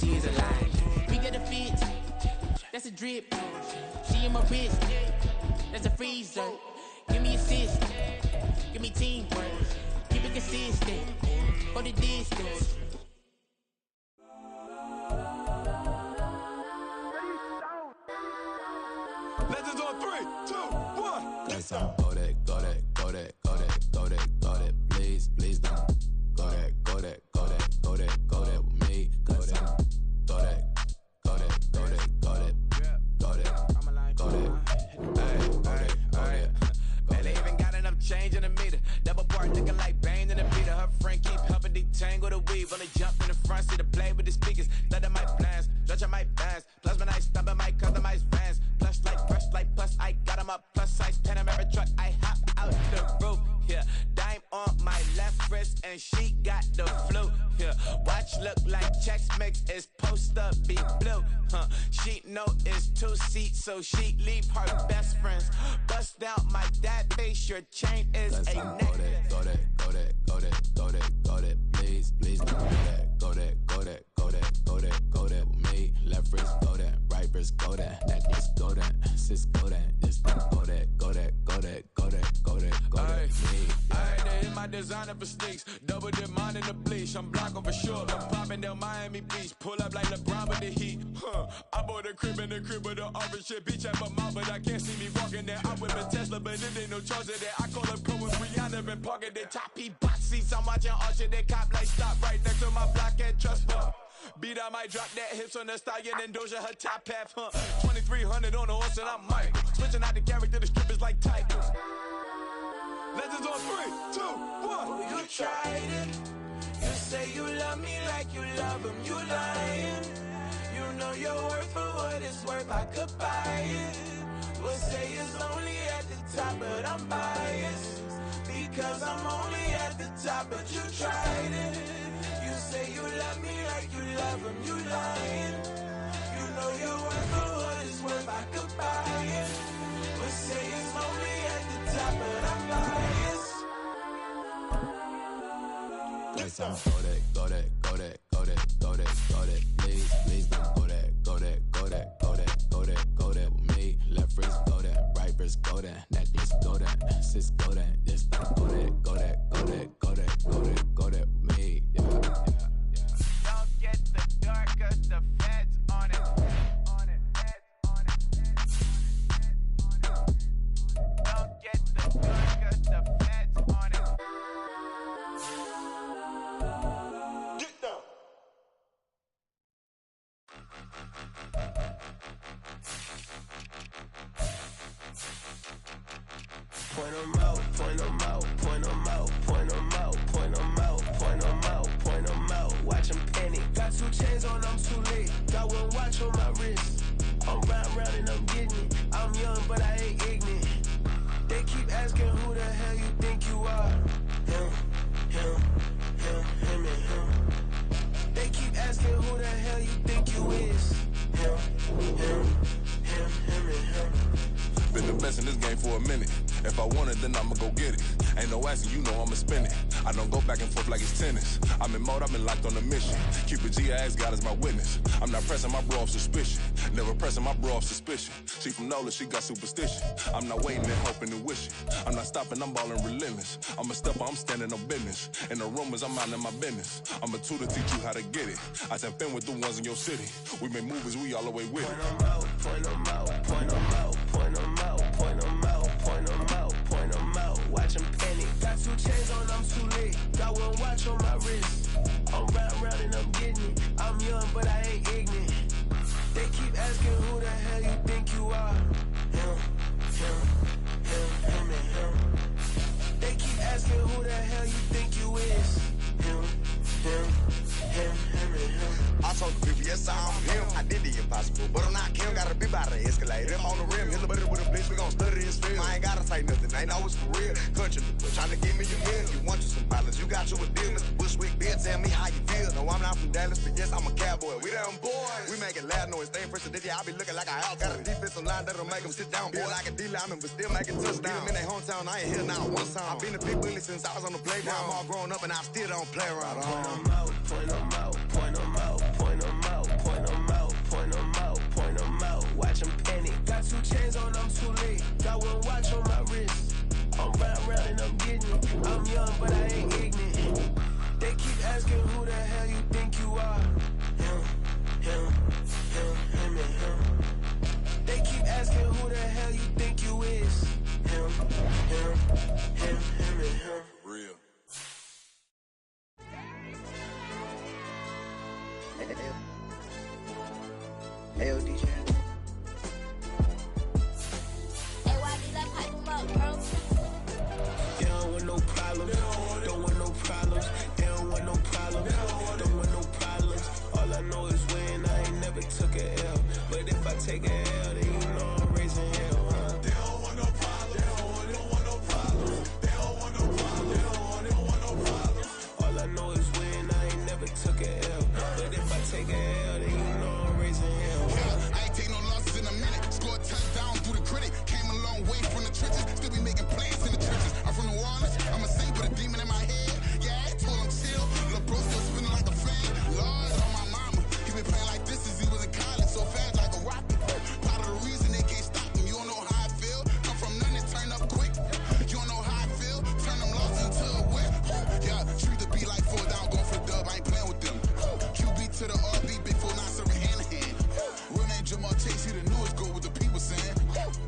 she is alive. We get a fit, that's a drip. She in my wrist, that's a freezer. Give me assist, give me teamwork. Keep it consistent, go the distance. Legends on 3, 2, 1. Let's go that, go that, go that, go that, go that, go that. Please, please don't. Go that, go that, go that, go that, go that with me. Go that, go that, go that, go that, go that, go that, go that. Hey, hey, hey. Man, they even got enough change in the meter. Double part looking like Bane in the beater. Her friend keep helping detangle the weave. Only jump in the front seat to play with the speakers. Let my plans, stretch my bands. Plus when I stumble my customized vans. Plush like brush like plus I got 'em up. Plus size Panamera truck. I hop out the roof. Yeah, dime on my left wrist and she got the flu. Yeah, watch look like Chex Mix is post up be blue. She know it's 2 seats, so she leave her best friends. Bust down my dad face. Your chain is Let's a go neck. that, go that, go that, go that, go that, go that. Please, please don't. Go that, go that, go that, go that, go that, go that with me. Left wrist go that, right wrist go that, necklace go that, sis go that, this go that, go that, go that, go that, go that, go that. Me. I had to hit my designer for sneaks. Double dip mine in the bleach. I'm blocking for sure. I'm popping down Miami Beach. Pull up like LeBron with the heat. I bought a crib in the crib with the orange shit. Beach at my mouth, but I can't see me walking there. I whip a Tesla, but it ain't no charge of that. I call up Pro with Rihanna and parking the top box seats. I'm watching Archer. They cop like stop right next to my block at Trust Fund. Beat I might drop that hips on the stallion and Doja her top half. 2300 on the horse and I'm Mike. Switching out the character, the strippers like Tigers. Legends on 3, 2, 1. Oh, you tried it. You say you love me like you love him. You lying. You know your worth for what it's worth. I could buy it. We'll say it's only at the top, but I'm biased because I'm only at the top. But you tried it. You say you love me like you love him. You lying. You know your worth for what it's worth. I could buy it. We'll say it's only at the top, but I'm biased. Let's go that, go that, go that, go that, go that, go that. Please, please don't. Go that, go that, go that, go that, go that, go that with me. Left wrist go that, right wrist go that, necklace go that, sis go that, this go that, go that, go that, go that, go that, go that with me. Yeah, yeah, yeah. Don't get the dark 'cause the feds on it. On it, feds on it, feds on it. Don't get the dark 'cause the feds on it. Get down. Point 'em out, point 'em out, point 'em out, point 'em out, point 'em out, point 'em out, point 'em out. Watch 'em panic. Got 2 chains on, I'm too late. Got 1 watch on my wrist. I'm round and I'm getting it. I'm young, but I ain't ignorant. They keep asking who the hell you think you are. Him, him, him, him, and him. They keep asking who the hell you think you is. Him, him, him, him, and him. Been the best in this game for a minute. If I want it, then I'ma go get it. Ain't no asking, you know I'ma spend it. I don't go back and forth like it's tennis. I'm in mode, I've been locked on a mission. Keep it G, I ask God as my witness. I'm not pressing my bro off suspicion. Never pressing my bro off suspicion. She from NOLA, she got superstition. I'm not waiting and hoping and wishing. I'm not stopping, I'm balling relentless. I'm a stepper, I'm standing on business. In the rumors, I'm minding my business. I'm a tutor, teach you how to get it. I said, fin with the ones in your city. We make movies, we all the way with it. Point 'em out, point 'em out, point 'em out, point 'em out, point 'em out, point 'em out, point 'em out. Watch 'em panic. Got 2 chains on, I'm too late. Got 1 watch on my wrist. I'm round and I'm getting it. I'm young, but I ain't ignorant. They keep asking who the hell you think you are. Him, him, him, him, and him. They keep asking who the hell you think you is. Him, him, him, him, and him. I told the people, yes, I'm him. I did the impossible, but I'm not Kim. Gotta be by the escalator. Him on the rim, hit the buddy with a blitz. We gon' study his film. I ain't gotta say nothing, ain't know it's for real. Country, trying to give me your meal. You want you some violence, you got you a deal. Mr. Bushwick, bitch, tell me how you feel. No, I'm not from Dallas, but yes, I'm a cowboy. We them boys. We making loud noise, stay fresh. Today, I be looking like a house. Got a defensive line that'll make them sit down. Boy, like a D-lineman, but still making touchdowns. Get them in their hometown, I ain't here now one time. I been a big bully since I was on the playground. I'm all grown up and I still don't play around. Point 'em out, point 'em out, point 'em out, point 'em out. Hell, DJ. They don't want no problems. Don't want no problems. They don't want no problems. Don't want no problems. All I know is win. I ain't never took a L. But if I take a L, then you know I'm raising hell, huh? They don't want no problems. They don't want no problems. They don't want no problems. They don't want no problems. All I know is win. I ain't never took a L. But if I take a L, then you know I'm raising hell, huh? I ain't take no losses in a minute. Scored touchdown through the critic. Came a long way from the trenches. Still be making plays in the trenches. I'm from New Orleans. I'm a saint with a demon in my head. Yeah, I told him chill. Lil' bro still spinning like a fan. Lord on my mama. He been playing like this since he was in college. So fast like a rocket. Part of the reason they can't stop him. You don't know how I feel. Come from nothing, turn up quick. You don't know how I feel. Turn them losses into a win. Yeah, treat the beat like 4 down. Going for the dub. I ain't playing with them. QB to the RB. Big 4 not serving hand to hand. Real name Jamal Chase. He the newest go with the people saying.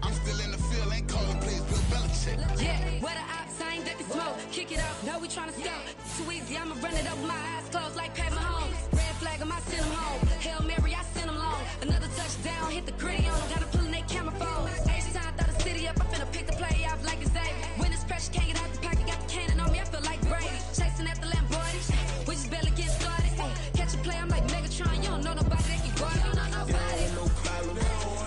I'm still in the field. Ain't calling plays. Bill Belichick. Yeah, where the ops, I ain't that smoke. Kick it up, now we tryna score. Too easy, I'ma run it up with my eyes closed like Pat Mahomes. Red flag, I send him home. Hail Mary, I send him long. Another touchdown, hit the gritty on him. Gotta pull in they camera phone. H-time, throw the city up, I finna pick the play off like it's Xavier. When it's pressure, can't get out the pocket, got the cannon on me, I feel like Brady. Chasing at the Lamborghini, we just barely get started. Catch a play, I'm like Megatron, you don't know nobody that can guard it. You don't know nobody.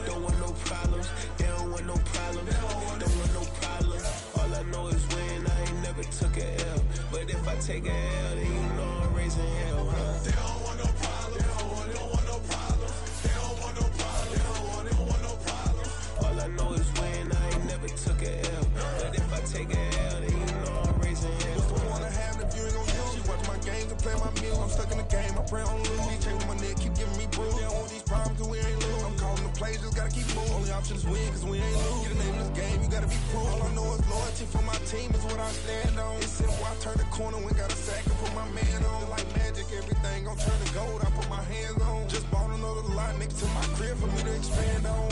They don't want no problems. Don't want no problems. They don't want no problems. Don't want no problems. All I know is win. I ain't never took a L. But if I take a L, then you know I'm raising hell, huh? They don't want no problems. They don't want no problems. They don't want no problems. They don't want no problems. All I know is win. I ain't never took a L. But if I take a L, then you know I'm raising hell. What's the one I have if you ain't gon' use? She watch my games and play my meal. I'm stuck in the game. I pray on lose. These chains on my neck keep giving me bruise. They don't want these problems cause we ain't lose. I'm calling the plays, just gotta keep moving. Only option is win cause we ain't lose. Get a name in this game, you gotta be proof. All I know is loyalty for my team is what I stand on. It's simple, I turn the corner, we got a sack and put my man on. Like magic, everything gon' turn to gold, I put my hands on. Just bought another lot next to my crib for me to expand on.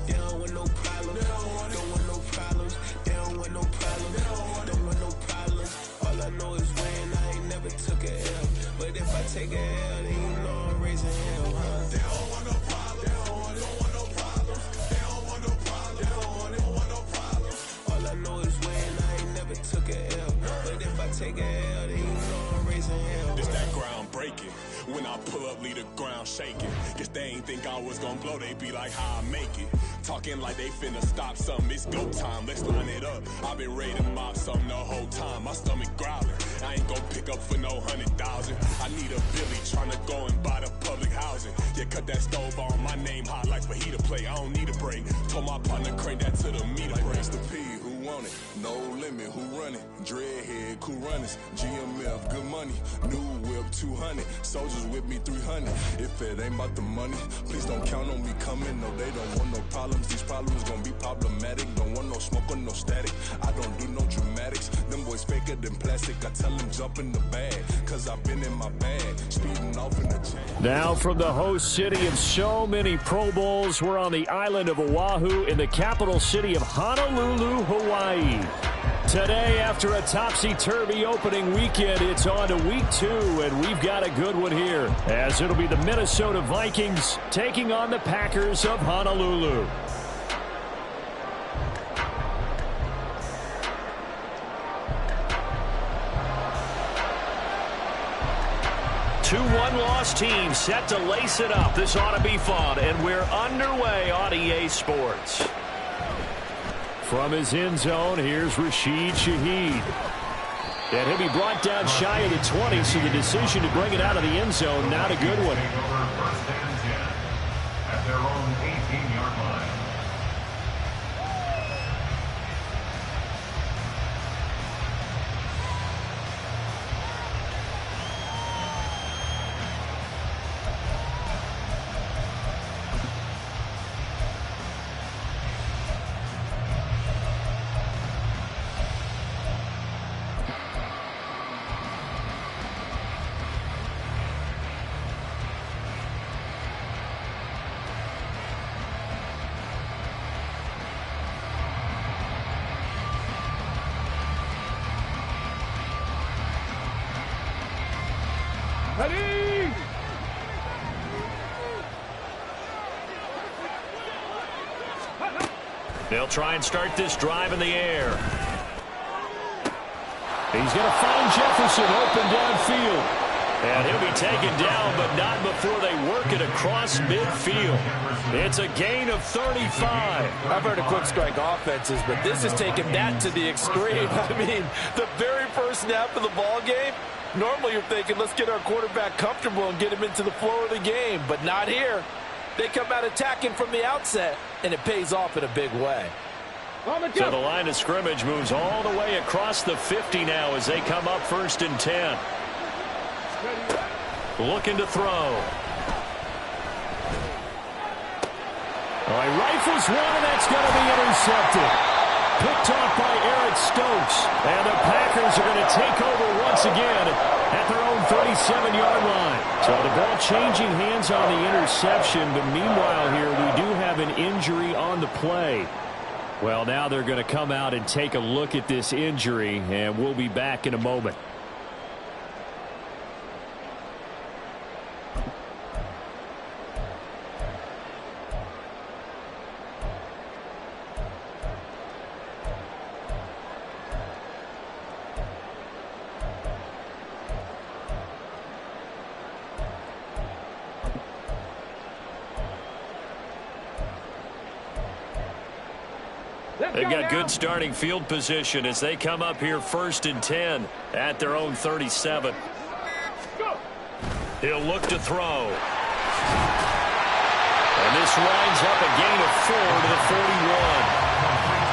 They don't want no problems. Don't want no problems. They don't want no problems. Don't want no problems. All I know is win. I ain't never took a L. But if I take a L, then you know I'm raising hell, huh? They don't want no problems. They don't want no problems. They don't want no problems. They don't want no problems. All I know is win. I ain't never took a L. But if I take a L, then you know I'm raising hell. This that ground breaking. When I pull up, leave the ground shaking. Guess they ain't think I was gonna blow, they be like, how I make it. Talking like they finna stop something, it's go time, let's line it up. I've been ready to mob something the whole time, my stomach growling. I ain't gon' pick up for no 100,000. I need a Billy tryna go and buy the public housing. Yeah, cut that stove on, my name hot like fajita play. I don't need a break. Told my partner crank that to the meter like break. Mr. P, who want it? No limit, who run it? Dreadhead, cool runners. GMF, good money. New whip, 200. Soldiers with me, 300. If it ain't about the money, please don't count on me coming. No, they don't want no problems. These problems gon' be problematic. Don't want no smoke or no static. I don't do no dramatics. Them boys faker than plastic. I tell them jump in the bag, cause I've been in my bag. Speeding off in the chain. Now from the host city of so many Pro Bowls, we're on the island of Oahu in the capital city of Honolulu, Hawaii. Today, after a topsy-turvy opening weekend, it's on to week 2, and we've got a good one here, as it'll be the Minnesota Vikings taking on the Packers of Honolulu. 2-1 loss team set to lace it up. This ought to be fun, and we're underway on EA Sports. From his end zone, here's Rashid Shaheed. And he'll be brought down shy of the 20, so the decision to bring it out of the end zone, not a good one. First and 10 at their own 18-yard line. Ready? They'll try and start this drive in the air. He's going to find Jefferson open downfield. And he'll be taken down, but not before they work it across midfield. It's a gain of 35. I've heard of quick strike offenses, but this is taking that to the extreme. I mean, the very first snap of the ball game, normally you're thinking, let's get our quarterback comfortable and get him into the flow of the game, but not here. They come out attacking from the outset, and it pays off in a big way. So the line of scrimmage moves all the way across the 50 now as they come up 1st and 10. Looking to throw. All right, rifles one, and that's going to be intercepted. Picked off by Eric Stokes. And the Packers are going to take over once again at their own 37-yard line. So the ball changing hands on the interception, but meanwhile here we do have an injury on the play. Well, now they're going to come out and take a look at this injury, and we'll be back in a moment. They've got good starting field position as they come up here 1st and 10 at their own 37. He'll look to throw. And this winds up a gain of 4 to the 41.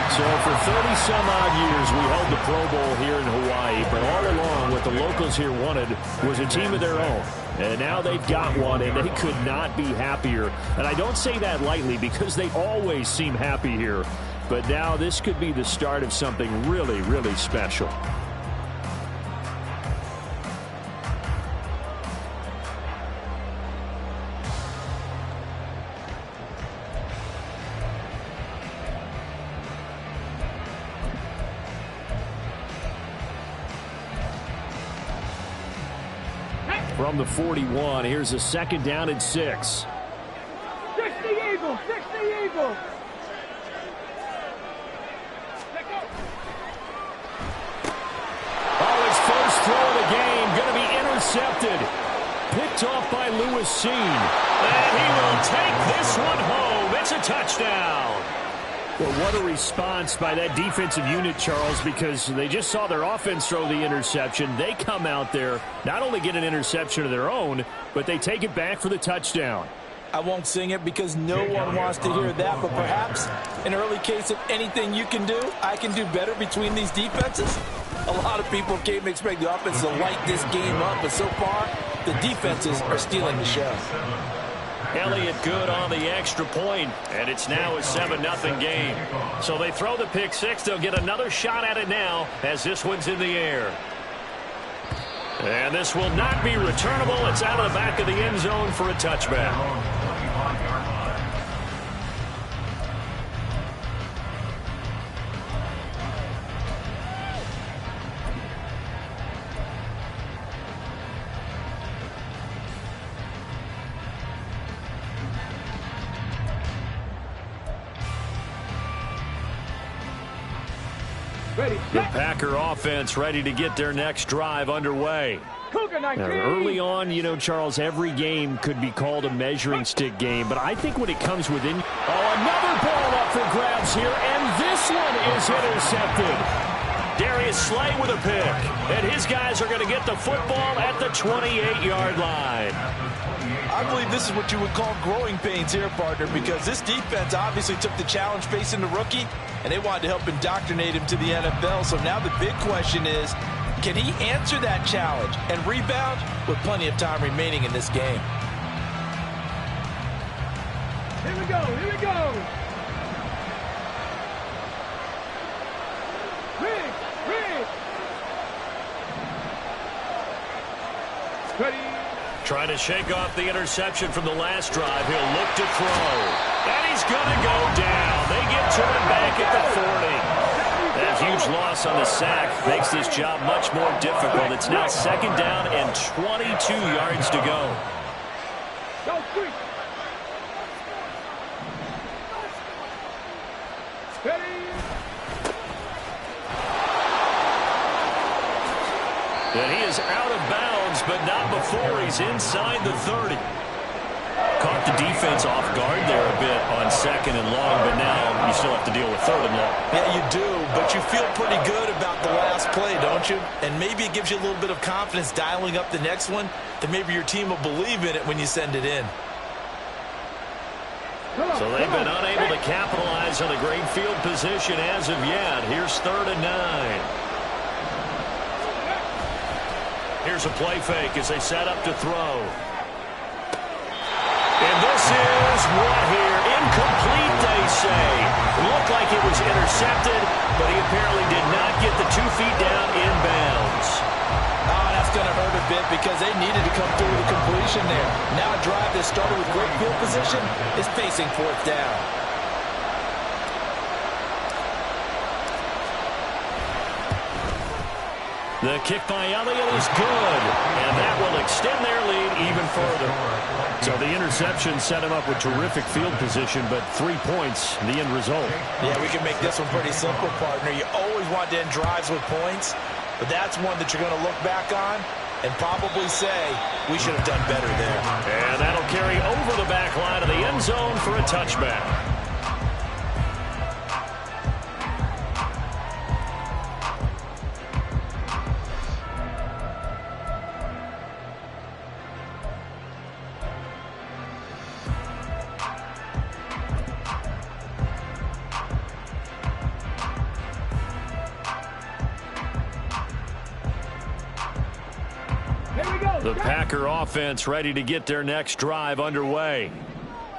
So for 30-some-odd years, we held the Pro Bowl here in Hawaii, but all along what the locals here wanted was a team of their own. And now they've got one, and they could not be happier. And I don't say that lightly because they always seem happy here. But now this could be the start of something really, really special. From the 41, here's a 2nd down and 6. 60 Eagles, 60 Eagles. Throw of the game, going to be intercepted. Picked off by Lewis Seen. And he will take this one home. It's a touchdown. Well, what a response by that defensive unit, Charles, because they just saw their offense throw the interception. They come out there, not only get an interception of their own, but they take it back for the touchdown. I won't sing it because no one wants to hear that, but perhaps an early case of anything you can do, I can do better between these defenses. A lot of people came to expect the offense to light this game up, but so far, the defenses are stealing the show. Elliott good on the extra point, and it's now a 7-0 game. So they throw the pick six. They'll get another shot at it now as this one's in the air. And this will not be returnable. It's out of the back of the end zone for a touchback. The Packer offense ready to get their next drive underway. Now, early on, you know, Charles, every game could be called a measuring stick game, but I think when it comes within... Oh, another ball up for grabs here, and this one is intercepted. Darius Slay with a pick, and his guys are going to get the football at the 28-yard line. I believe this is what you would call growing pains here, partner, because this defense obviously took the challenge facing the rookie, and they wanted to help indoctrinate him to the NFL. So now the big question is, can he answer that challenge and rebound with plenty of time remaining in this game? Here we go, here we go. Rig. Ready. Trying to shake off the interception from the last drive. He'll look to throw. And he's going to go down. They get to him back at the 40. That huge loss on the sack makes this job much more difficult. It's now 2nd down and 22 yards to go. And he is out of bounds, but not before he's inside the 30. Caught the defense off guard there a bit on 2nd and long, but now you still have to deal with 3rd and long. Yeah, you do, but you feel pretty good about the last play, don't you? And maybe it gives you a little bit of confidence dialing up the next one, that maybe your team will believe in it when you send it in. So they've been unable to capitalize on a great field position as of yet. Here's 3rd and 9. Here's a play fake as they set up to throw. And this is what here? Incomplete, they say. Looked like it was intercepted, but he apparently did not get the 2 feet down inbounds. Oh, that's going to hurt a bit because they needed to come through with a completion there. Now a drive that started with great field position is facing 4th down. The kick by Elliott is good, and that will extend their lead even further. So the interception set him up with terrific field position, but 3 points, the end result. Yeah, we can make this one pretty simple, partner. You always want to end drives with points, but that's one that you're going to look back on and probably say, we should have done better there. And that'll carry over the back line of the end zone for a touchback. The Packer offense ready to get their next drive underway.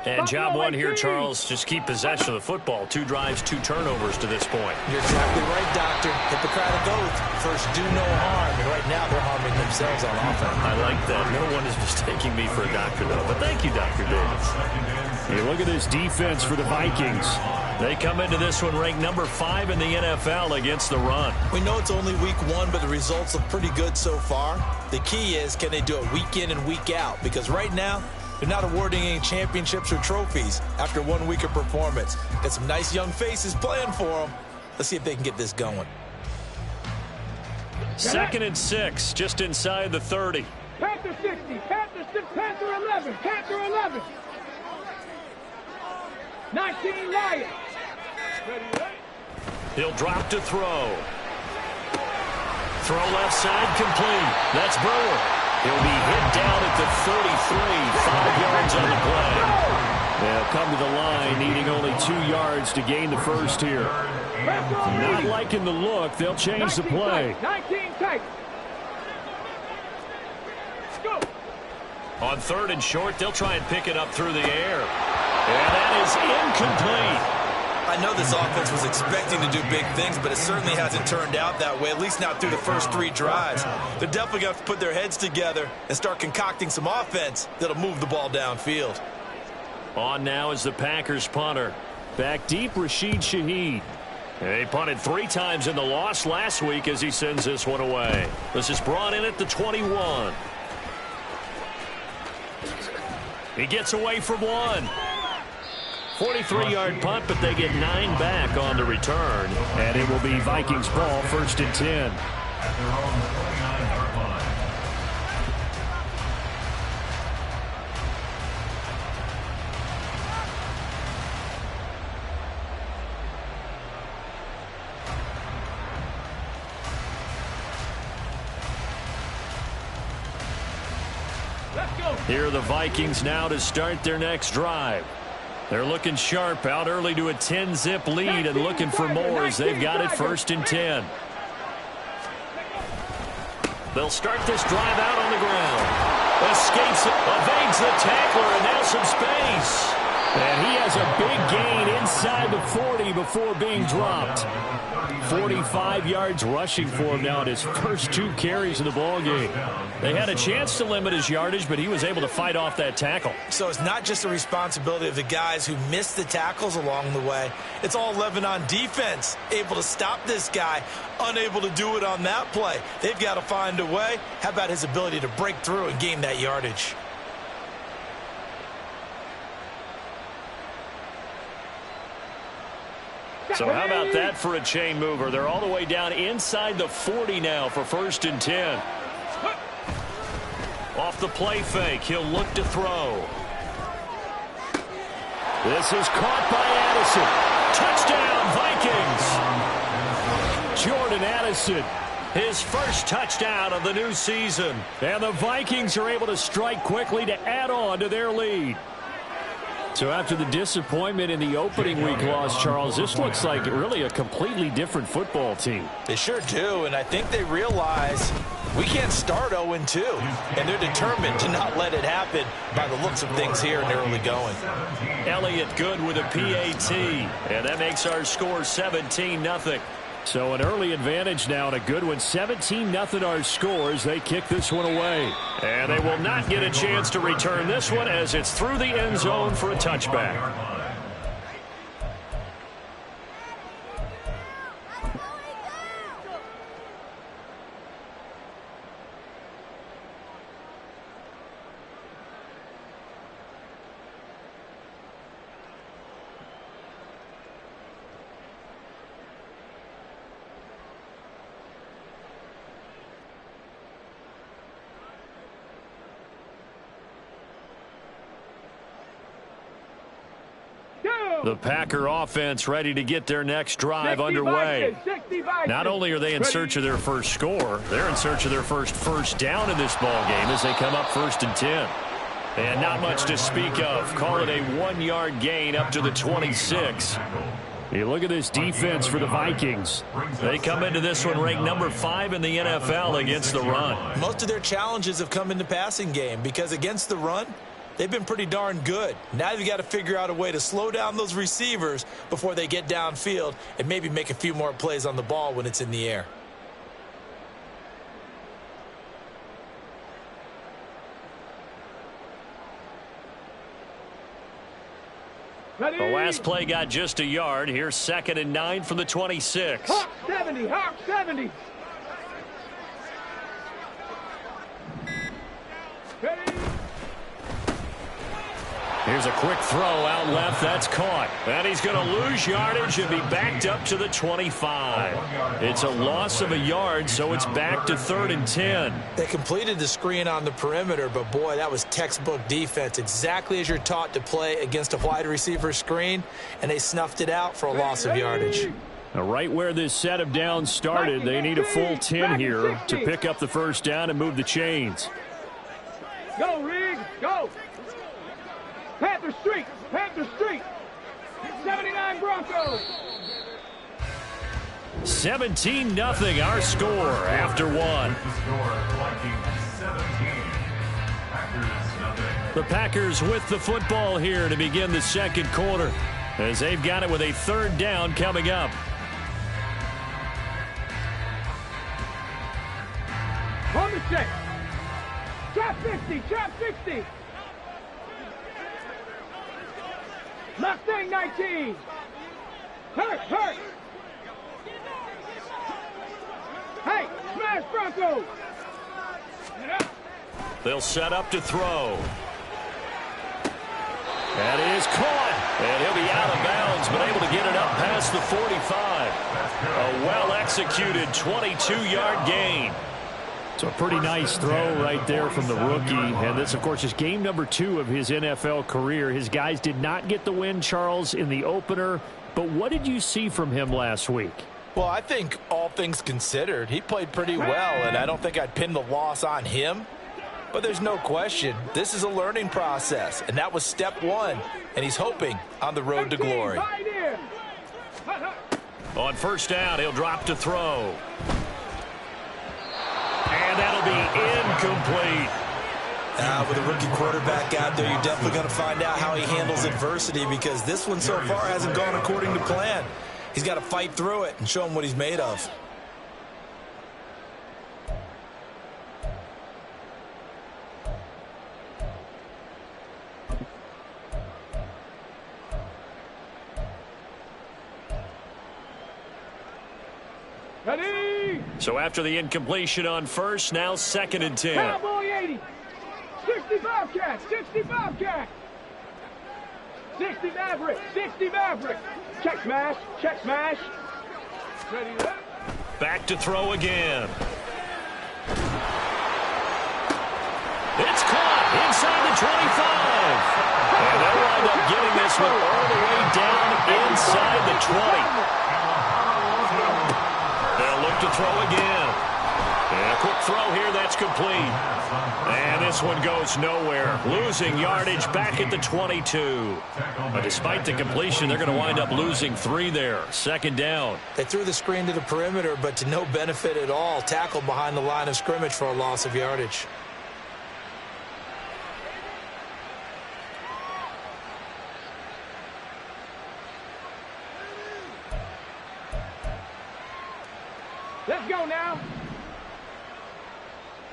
And job one here, Charles, just keep possession of the football. 2 drives, 2 turnovers to this point. You're exactly right, Doctor. Hippocratic oath. First, do no harm. And right now, they're harming themselves on offense. I like that. No one is mistaking me for a doctor, though. But thank you, Dr. Davis. Hey, look at this defense for the Vikings. They come into this one ranked number 5 in the NFL against the run. We know it's only week 1, but the results look pretty good so far. The key is, can they do it week in and week out? Because right now, they're not awarding any championships or trophies after 1 week of performance. Got some nice young faces playing for them. Let's see if they can get this going. 2nd and 6, just inside the 30. Panther 60, Panther 6, Panther 11, Panther 11. 19 Lions. He'll drop to throw. Throw left side complete. That's Brewer. He'll be hit down at the 33, 5 yards on the play. They'll come to the line needing only 2 yards to gain the first here. Not liking the look. They'll change the play. 19 tight. Go. On 3rd and short, they'll try and pick it up through the air. And that is incomplete. I know this offense was expecting to do big things, but it certainly hasn't turned out that way, at least not through the first 3 drives. They're definitely going to have to put their heads together and start concocting some offense that'll move the ball downfield. On now is the Packers punter. Back deep, Rashid Shaheed. He punted 3 times in the loss last week as he sends this one away. This is brought in at the 21. He gets away from 1. 43-yard punt, but they get 9 back on the return. And it will be Vikings ball, 1st and 10. At their own 49-yard line. Here are the Vikings now to start their next drive. They're looking sharp, out early to a 10-zip lead and looking for more as they've got it 1st and 10. They'll start this drive out on the ground. Escapes, evades the tackler, and now some space. And he has a big gain inside the 40 before being dropped. 45 yards rushing for him now at his first 2 carries of the ballgame. They had a chance to limit his yardage, but he was able to fight off that tackle. So it's not just the responsibility of the guys who missed the tackles along the way. It's all 11 on defense, able to stop this guy, unable to do it on that play. They've got to find a way. How about his ability to break through and gain that yardage? So how about that for a chain mover? They're all the way down inside the 40 now for 1st and 10. Off the play fake, he'll look to throw. This is caught by Addison. Touchdown, Vikings! Jordan Addison, his first touchdown of the new season. And the Vikings are able to strike quickly to add on to their lead. So after the disappointment in the opening week loss, Charles, this looks like really a completely different football team. They sure do, and I think they realize we can't start 0-2, and they're determined to not let it happen by the looks of things here in the early going. Elliott Good with a PAT, and that makes our score 17-0. So an early advantage now and a good one. 17-0 our scores. They kick this one away. And they will not get a chance to return this one as it's through the end zone for a touchback. The Packer offense ready to get their next drive underway. Not only are they in search of their first score, they're in search of their first down in this ball game as they come up 1st and 10. And not much to speak of. Call it a 1-yard gain up to the 26. You look at this defense for the Vikings. They come into this one ranked number 5 in the NFL against the run. Most of their challenges have come in the passing game because against the run, they've been pretty darn good. Now you've got to figure out a way to slow down those receivers before they get downfield and maybe make a few more plays on the ball when it's in the air. The last play got just a yard. Here's 2nd and 9 from the 26. Hawk 70, Hawk 70. Ready? Here's a quick throw out left. That's caught. And he's going to lose yardage and be backed up to the 25. It's a loss of a yard, so it's back to 3rd and 10. They completed the screen on the perimeter, but boy, that was textbook defense. Exactly as you're taught to play against a wide receiver screen, and they snuffed it out for a loss of yardage. Now, right where this set of downs started, they need a full 10 here to pick up the first down and move the chains. Go, Riggs, go. Panther Street, Panther Street. 79 Broncos. 17-0 our score after one. The Packers with the football here to begin the second quarter as they've got it with a 3rd down coming up. On the check. Trap 50, trap 60. Mustang 19. Hurt, hurt. Hey, smash Broncos. They'll set up to throw. That is caught. And he'll be out of bounds, but able to get it up past the 45. A well-executed 22-yard gain. So a pretty nice throw right there from the rookie. And this, of course, is game number 2 of his NFL career. His guys did not get the win, Charles, in the opener. But what did you see from him last week? Well, I think all things considered, he played pretty well, and I don't think I'd pin the loss on him. But there's no question, this is a learning process, and that was step 1, and he's hoping on the road to glory. On first down, he'll drop to throw. And that'll be incomplete. With a rookie quarterback out there, you're definitely going to find out how he handles adversity because this one so far hasn't gone according to plan. He's got to fight through it and show him what he's made of. Ready? So after the incompletion on first, now 2nd and 10. Cowboy 80. 65 cat, 65 cat. 60 Maverick, 60 Maverick. Check smash, check smash. Ready up. Back to throw again. Inside the 25. And they'll wind up getting this one all the way down inside the 20. They'll look to throw again. And a quick throw here, that's complete. And this one goes nowhere. Losing yardage back at the 22. But despite the completion, they're going to wind up losing 3 there. Second down. They threw the screen to the perimeter, but to no benefit at all. Tackled behind the line of scrimmage for a loss of yardage. Let's go now.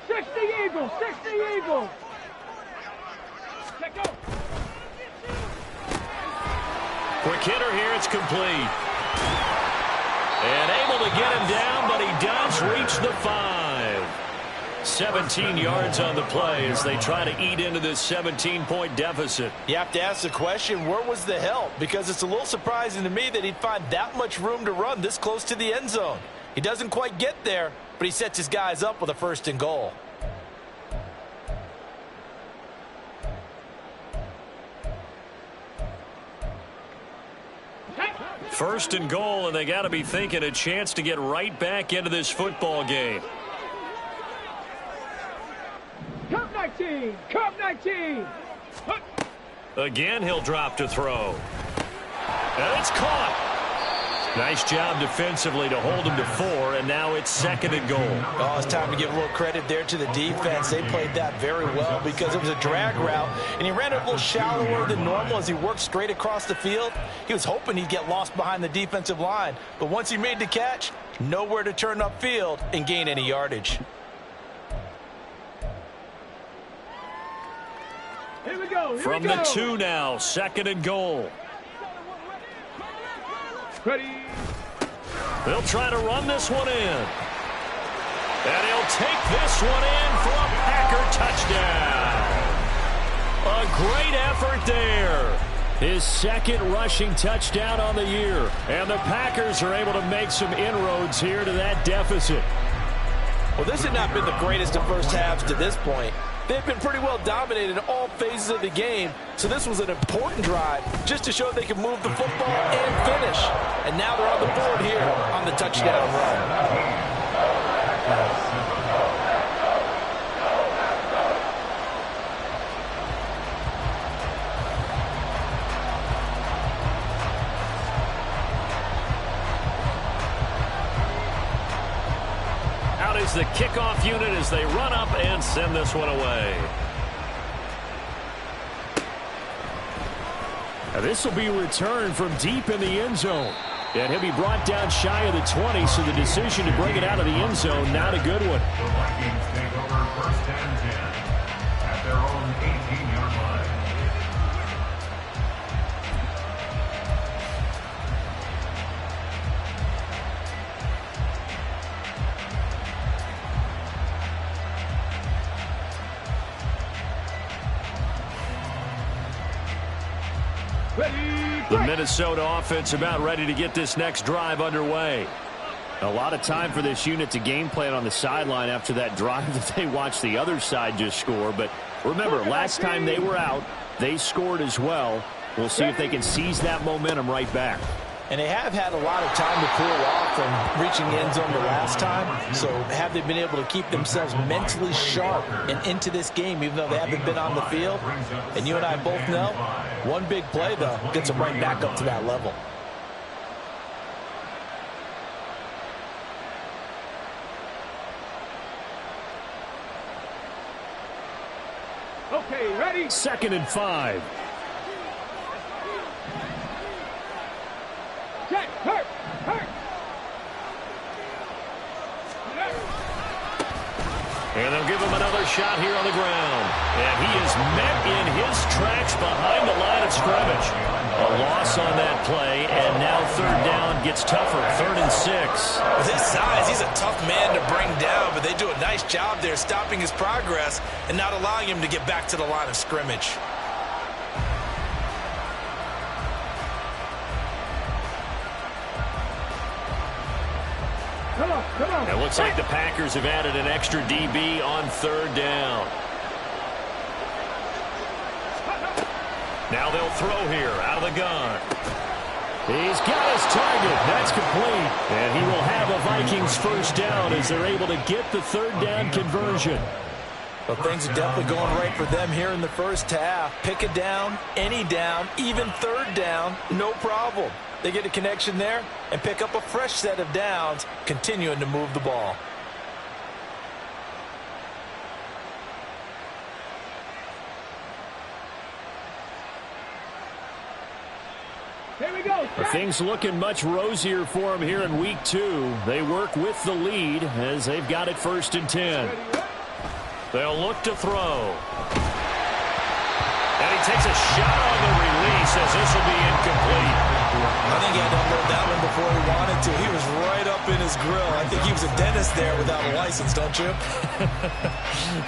60 Eagles, 60 Eagles. Let's go. Quick hitter here, it's complete. And able to get him down, but he does reach the 5. 17 yards on the play as they try to eat into this 17-point deficit. You have to ask the question, where was the help? Because it's a little surprising to me that he'd find that much room to run this close to the end zone. He doesn't quite get there, but he sets his guys up with a 1st and goal. First and goal, and they got to be thinking a chance to get right back into this football game. Cup 19, Cup 19. Again, he'll drop to throw. And it's caught. Nice job defensively to hold him to 4, and now it's 2nd and goal. Oh, it's time to give a little credit there to the defense. They played that very well because it was a drag route, and he ran it a little shallower than normal as he worked straight across the field. He was hoping he'd get lost behind the defensive line, but once he made the catch, nowhere to turn upfield and gain any yardage. Here we go. From the 2 now, 2nd and goal. Ready. They'll try to run this one in. And he'll take this one in for a Packer touchdown. A great effort there. His 2nd rushing touchdown on the year. And the Packers are able to make some inroads here to that deficit. Well, this had not been the greatest of first halves to this point. They've been pretty well dominated in all phases of the game, so this was an important drive just to show they can move the football and finish. And now they're on the board here on the touchdown run. Is the kickoff unit as they run up and send this one away. Now this will be returned from deep in the end zone. And he'll be brought down shy of the 20, so the decision to bring it out of the end zone, not a good one. The Vikings take over 1st and 10 at their own 18-yard line. The Minnesota offense about ready to get this next drive underway. A lot of time for this unit to game plan on the sideline after that drive that they watched the other side just score. But remember, last time they were out, they scored as well. We'll see if they can seize that momentum right back. And they have had a lot of time to cool off from reaching the end zone the last time. So have they been able to keep themselves mentally sharp and into this game, even though they haven't been on the field? And you and I both know, one big play, though, gets them right back up to that level. Okay, ready? 2nd and 5. Check, hurt. And they'll give him another shot here on the ground. And he is met in his tracks behind the line of scrimmage. A loss on that play, and now 3rd down gets tougher, 3rd and 6. With his size, he's a tough man to bring down, but they do a nice job there stopping his progress and not allowing him to get back to the line of scrimmage. Come on. It looks like the Packers have added an extra DB on 3rd down. Now they'll throw here out of the gun. He's got his target. That's complete. And he will have a Vikings first down as they're able to get the third down conversion. Well, things are definitely going right for them here in the first half. Pick a down, any down, even third down, no problem. They get a connection there and pick up a fresh set of downs, continuing to move the ball. Here we go. Things looking much rosier for them here in week 2. They work with the lead as they've got it 1st and 10. They'll look to throw. And he takes a shot on the release as this will be incomplete. I think he had to unload that one before he wanted to. He was right up in his grill. I think he was a dentist there without a license, don't you?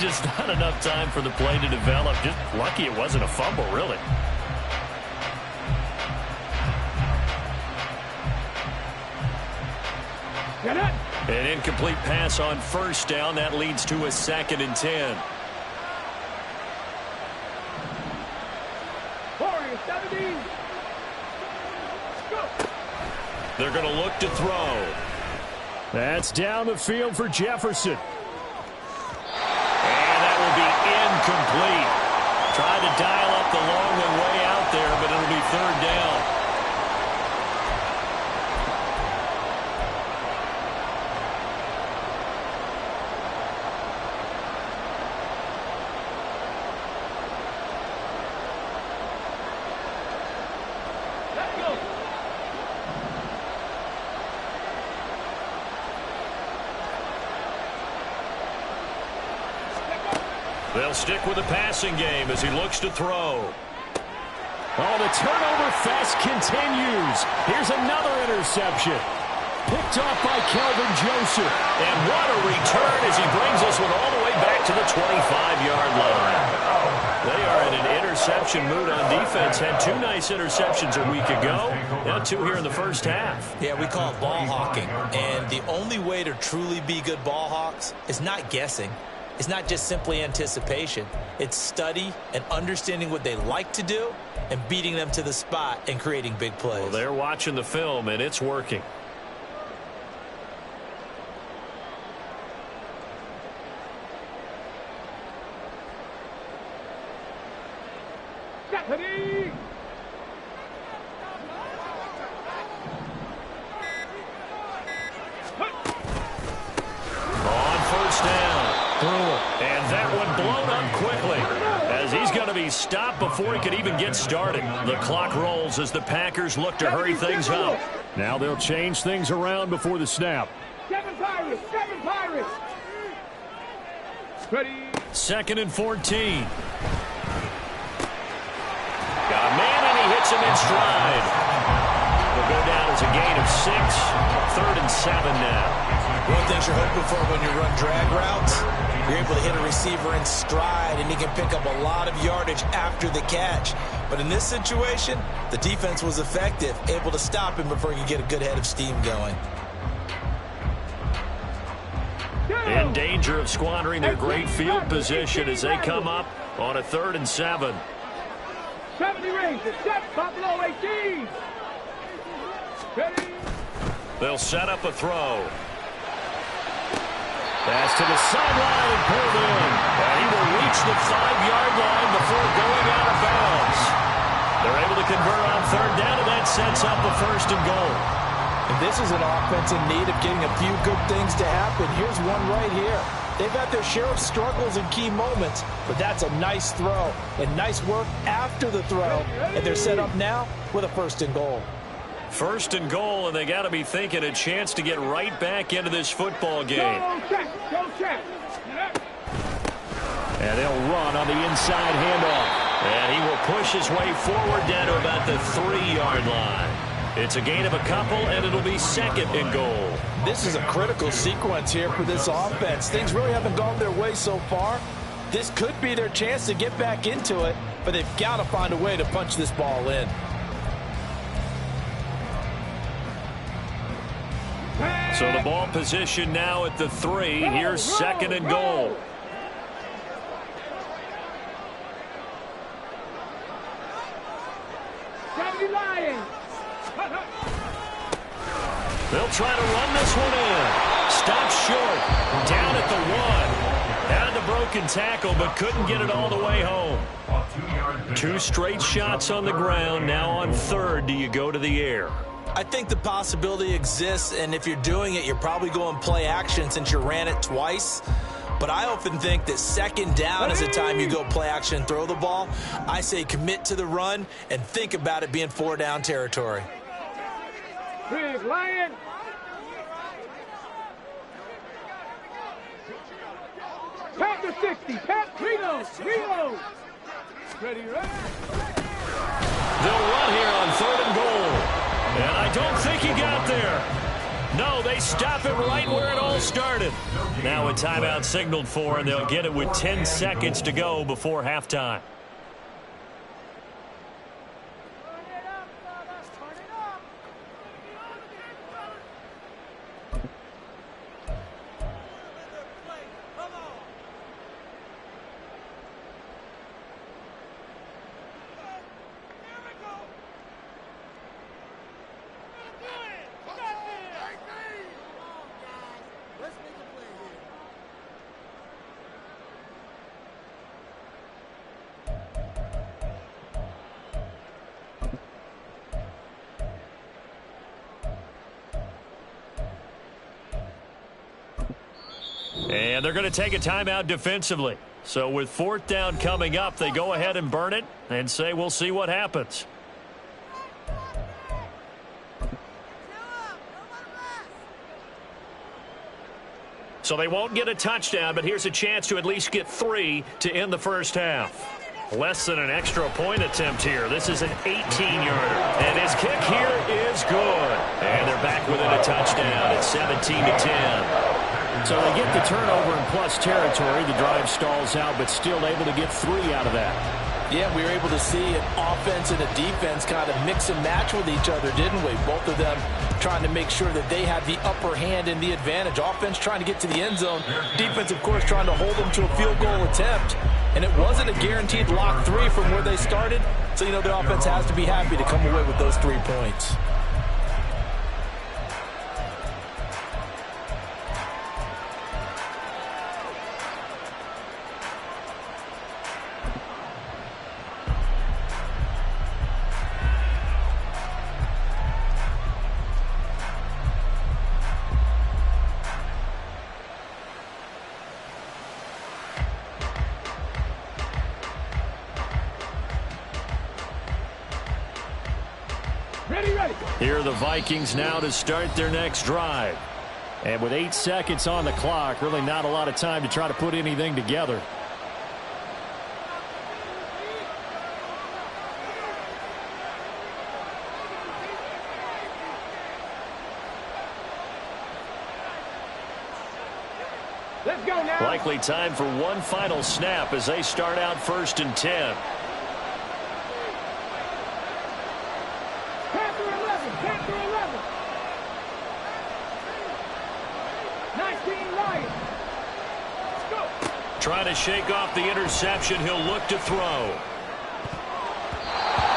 Just not enough time for the play to develop. Just lucky it wasn't a fumble, really. An incomplete pass on 1st down. That leads to a 2nd and 10. 17. Go. They're going to look to throw. That's down the field for Jefferson. And that will be incomplete. Tried to dial up the long one way out there, but it'll be 3rd down. They'll stick with the passing game as he looks to throw. Oh, the turnover fest continues. Here's another interception. Picked off by Kelvin Joseph. And what a return as he brings this one all the way back to the 25-yard line. They are in an interception mood on defense. Had 2 nice interceptions a week ago. Now 2 here in the first half. Yeah, we call it ball hawking. And the only way to truly be good ball hawks is not guessing. It's not just simply anticipation. It's study and understanding what they like to do and beating them to the spot and creating big plays. Well, they're watching the film, and it's working. Stephanie! On 1st down. And that one blown up quickly as he's going to be stopped before he could even get started. The clock rolls as the Packers look to hurry things up. Now they'll change things around before the snap. 7 Pirates! 7 Pirates! Ready? 2nd and 14. Got a man and he hits him in stride. Will go down as a gain of 6. 3rd and 7 now. One of the things you're hoping for when you run drag routes, you're able to hit a receiver in stride, and he can pick up a lot of yardage after the catch. But in this situation, the defense was effective, able to stop him before he could get a good head of steam going. In danger of squandering their great field position as they come up on a 3rd and 7. 70 Rangers, 7 Buffalo 18. Ready? They'll set up a throw. Pass to the sideline and pulled in. And he will reach the 5-yard line before going out of bounds. They're able to convert on 3rd down, and that sets up a 1st and goal. And this is an offense in need of getting a few good things to happen. Here's one right here. They've had their share of struggles in key moments, but that's a nice throw and nice work after the throw. And they're set up now with a 1st and goal. 1st and goal, and they got to be thinking a chance to get right back into this football game. Go check. And they'll run on the inside handoff. And he will push his way forward down to about the 3-yard line. It's a gain of a couple, and it'll be 2nd and goal. This is a critical sequence here for this offense. Things really haven't gone their way so far. This could be their chance to get back into it, but they've got to find a way to punch this ball in. So the ball position now at the 3. Here's 2nd and goal. They'll try to run this one in. Stop short. Down at the 1. Had the broken tackle, but couldn't get it all the way home. 2 straight shots on the ground. Now on 3rd, do you go to the air? I think the possibility exists, and if you're doing it, you're probably going play action since you ran it twice. But I often think that 2nd down is the time you go play action and throw the ball. I say commit to the run and think about it being 4-down territory. Big Lion. Pat the 60. Pat, reload. Reload. Ready, right? They'll run here on 3rd and goal. And I don't think he got there. No, they stop it right where it all started. Now a timeout signaled for, and they'll get it with 10 seconds to go before halftime. And they're going to take a timeout defensively. So with 4th down coming up, they go ahead and burn it and say we'll see what happens. So they won't get a touchdown, but here's a chance to at least get 3 to end the first half. Less than an extra point attempt here. This is an 18-yarder. And his kick here is good. And they're back within a touchdown at 17-10. So they get the turnover in plus territory. The drive stalls out, but still able to get 3 out of that. Yeah, we were able to see an offense and a defense kind of mix and match with each other, didn't we? Both of them trying to make sure that they had the upper hand and the advantage. Offense trying to get to the end zone. Defense, of course, trying to hold them to a field goal attempt. And it wasn't a guaranteed lock 3 from where they started. So, you know, the offense has to be happy to come away with those 3 points. Here are the Vikings now to start their next drive. And with 8 seconds on the clock, really not a lot of time to try to put anything together. Let's go now. Likely time for one final snap as they start out 1st and 10. Trying to shake off the interception. He'll look to throw.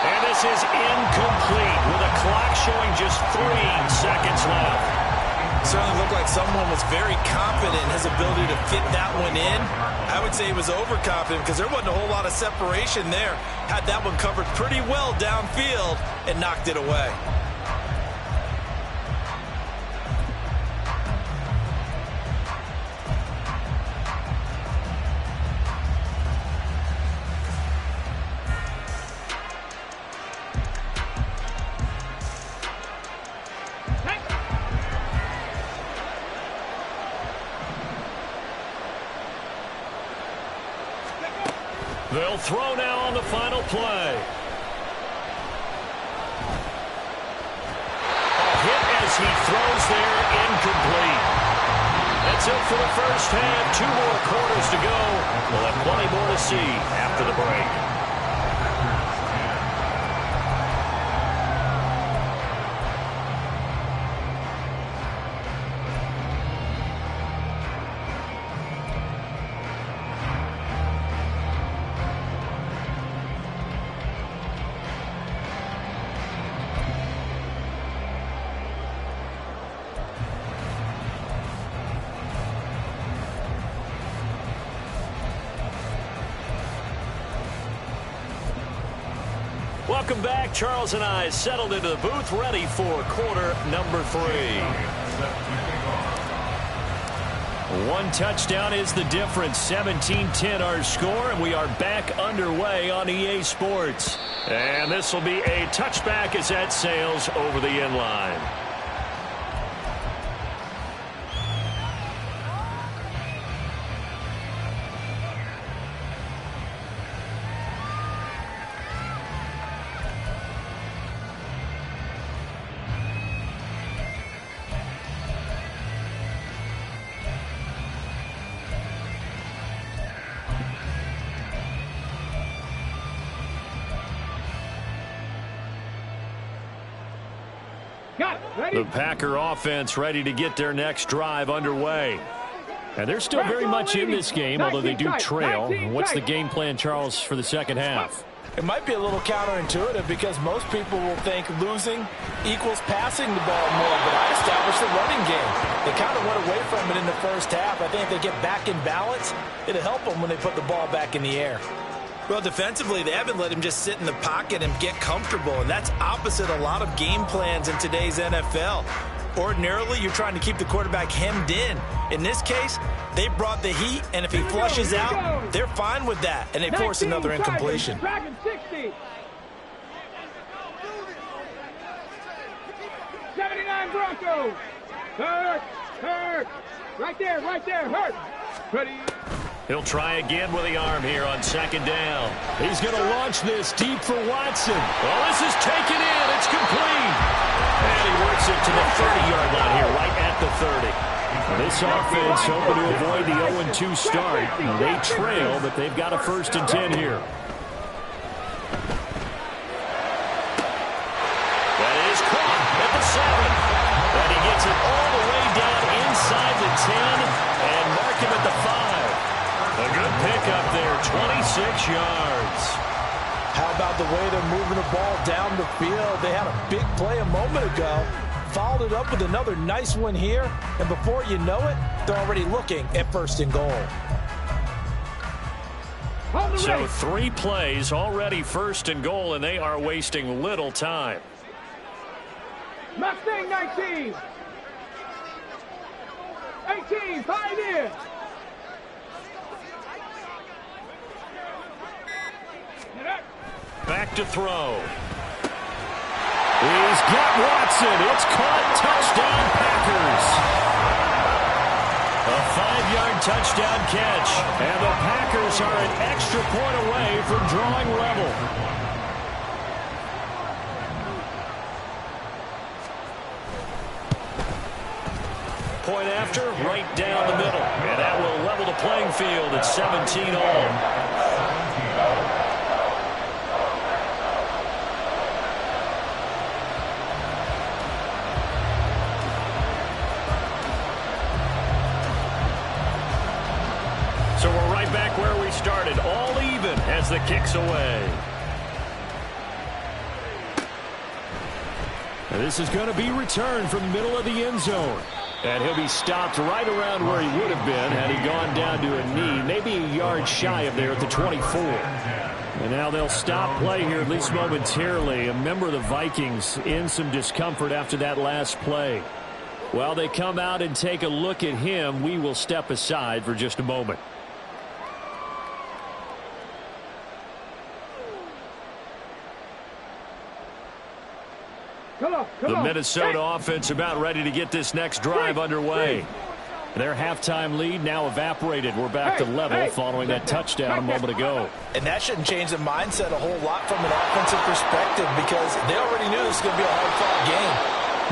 And this is incomplete with a clock showing just 3 seconds left. Certainly looked like someone was very confident in his ability to fit that one in. I would say he was overconfident because there wasn't a whole lot of separation there. Had that one covered pretty well downfield and knocked it away. They'll throw now on the final play. A hit as he throws there, incomplete. That's it for the first half. 2 more quarters to go. We'll have plenty more to see after the break. welcome back. Charles and I settled into the booth, ready for quarter number 3. One touchdown is the difference. 17-10 our score, and we are back underway on EA Sports. And this will be a touchback as that sails over the end line. The Packer offense ready to get their next drive underway. And they're still very much in this game, although they do trail. What's the game plan, Charles, for the second half? It might be a little counterintuitive because most people will think losing equals passing the ball more, but I established the running game. They kind of went away from it in the first half. I think if they get back in balance, it'll help them when they put the ball back in the air. Well, defensively, they haven't let him just sit in the pocket and get comfortable, and that's opposite a lot of game plans in today's NFL. Ordinarily, you're trying to keep the quarterback hemmed in. In this case, they brought the heat, and if he flushes out, they're fine with that, and they force another incompletion. Dragon 60. 79 Broncos. Hurt. Right there, hurt. Ready. He'll try again with the arm here on second down. He's going to launch this deep for Watson. Well, this is taken in. It's complete. And he works it to the 30-yard line here, right at the 30. This offense hoping to avoid the 0-2 start. They trail, but they've got a 1st and 10 here. That is caught at the 7. And he gets it all the way down inside the 10 and mark him at the 5. A good pickup there, 26 yards. How about the way they're moving the ball down the field? They had a big play a moment ago, followed it up with another nice one here, and before you know it, they're already looking at 1st and goal. So 3 plays, already 1st and goal, and they are wasting little time. Mustang 19. 18, Pioneer. Back to throw. He's got Watson. It's caught. Touchdown, Packers. A 5-yard touchdown catch. And the Packers are an extra point away from drawing level. Point after, right down the middle. And that will level the playing field at 17 all. So we're right back where we started, all even as the kick's away. And this is going to be returned from the middle of the end zone. And he'll be stopped right around where he would have been had he gone down to a knee, maybe a yard shy of there at the 24. And now they'll stop play here, at least momentarily. A member of the Vikings in some discomfort after that last play. While they come out and take a look at him, we will step aside for just a moment. The Minnesota offense about ready to get this next drive underway. Their halftime lead now evaporated. We're back to level following that touchdown a moment ago. And that shouldn't change the mindset a whole lot from an offensive perspective because they already knew this was going to be a hard-fought game.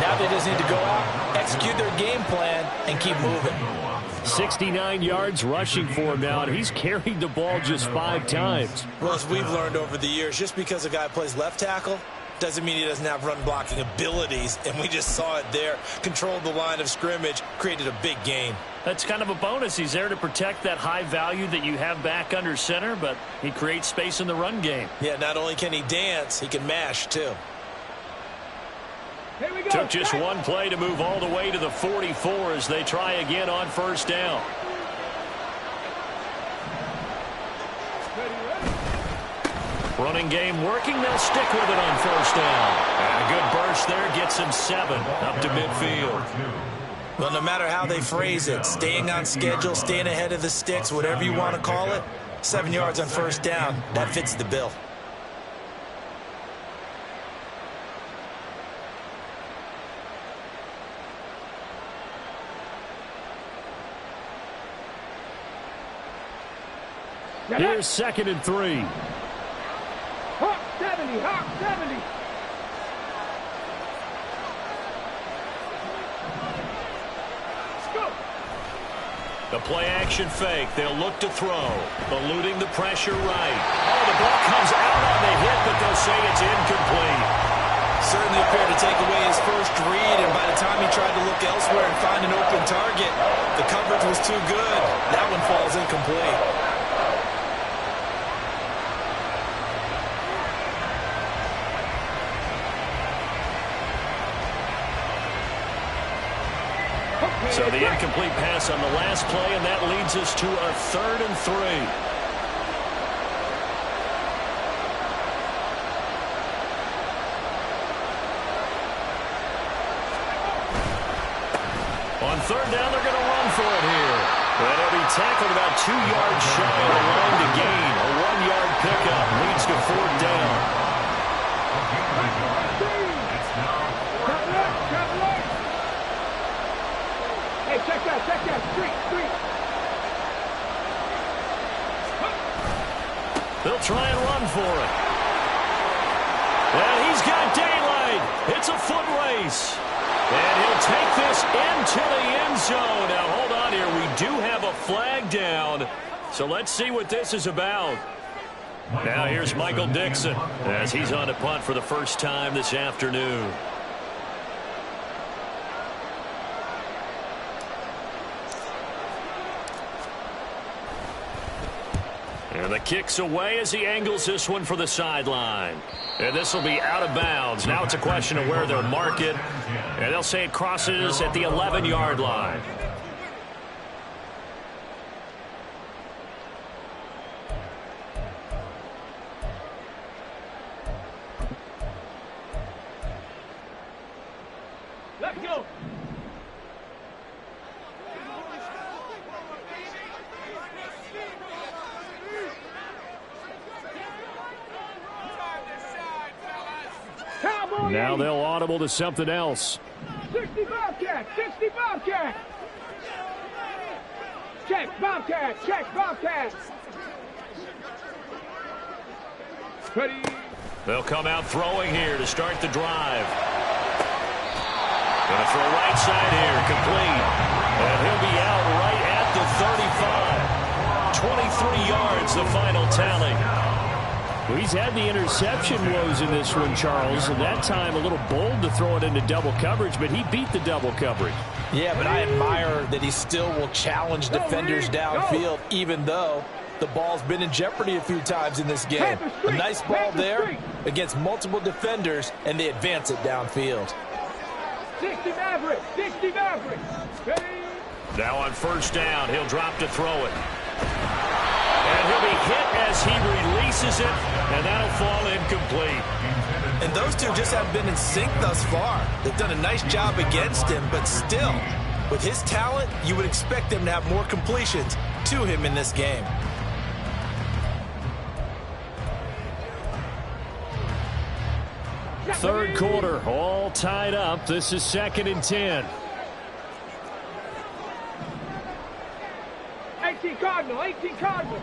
Now they just need to go out, execute their game plan, and keep moving. 69 yards rushing for him now, and he's carried the ball just 5 times. Well, as we've learned over the years, just because a guy plays left tackle doesn't mean he doesn't have run blocking abilities, and we just saw it there. Controlled the line of scrimmage, created a big gain. That's kind of a bonus. He's there to protect that high value that you have back under center, but he creates space in the run game. Yeah, not only can he dance, he can mash too. Here we go. Took just one play to move all the way to the 44 as they try again on first down. Running game working. They'll stick with it on first down. And a good burst there gets him 7 up to midfield. Well, no matter how they phrase it, staying on schedule, staying ahead of the sticks, whatever you want to call it, 7 yards on first down, that fits the bill. Here's 2nd and 3. Hawk 70, Hawk 70. Let's go. The play action fake. They'll look to throw. Eluding the pressure right. Oh, the ball comes out on the hit, but they'll say it's incomplete. Certainly appeared to take away his first read, and by the time he tried to look elsewhere and find an open target, the coverage was too good. That one falls incomplete. So the incomplete pass on the last play, and that leads us to a 3rd and 3. On 3rd down, they're going to run for it here. And he'll be tackled about 2 yards shy of the line to gain. A 1-yard pickup leads to 4th down. Hey, check that, street. They'll try and run for it. And he's got daylight. It's a foot race. And he'll take this into the end zone. Now, hold on here. We do have a flag down. So let's see what this is about. Now, here's Michael Dixon as he's on to punt for the first time this afternoon. And the kick's away as he angles this one for the sideline. And this will be out of bounds. Now it's a question of where they'll mark it. And they'll say it crosses at the 11-yard line. Let's go. Now they'll audible to something else. 60 Bobcat, 60 Bobcat. Check Bobcat, check Bobcat. Ready. They'll come out throwing here to start the drive. Going to throw right side here, complete. And he'll be out right at the 35. 23 yards, the final tally. Well, he's had the interception woes in this one, Charles, and that time a little bold to throw it into double coverage, but he beat the double coverage. Yeah, but I admire that he still will challenge defenders downfield, even though the ball's been in jeopardy a few times in this game. A nice ball there against multiple defenders, and they advance it downfield. 60 Maverick, 60 Maverick. Ready. Now on first down, he'll drop to throw it. And he'll be hit as he releases it, and that'll fall incomplete. And those two just haven't been in sync thus far. They've done a nice job against him, but still, with his talent, you would expect them to have more completions to him in this game. Third quarter, all tied up. This is 2nd and 10. 18 Cardinal, 18 Cardinal.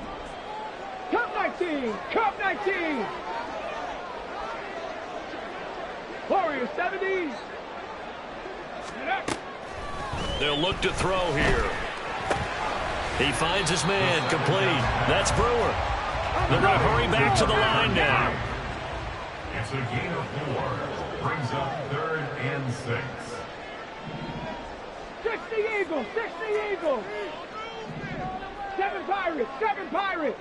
Cup 19, Cup 19. Warriors 70s. They'll look to throw here. He finds his man, complete. That's Brewer. They're going to hurry back to the line now. It's a gain of 4. Brings up 3rd and 6. 60 Eagles, 60 Eagles. 7 Pirates, 7 Pirates.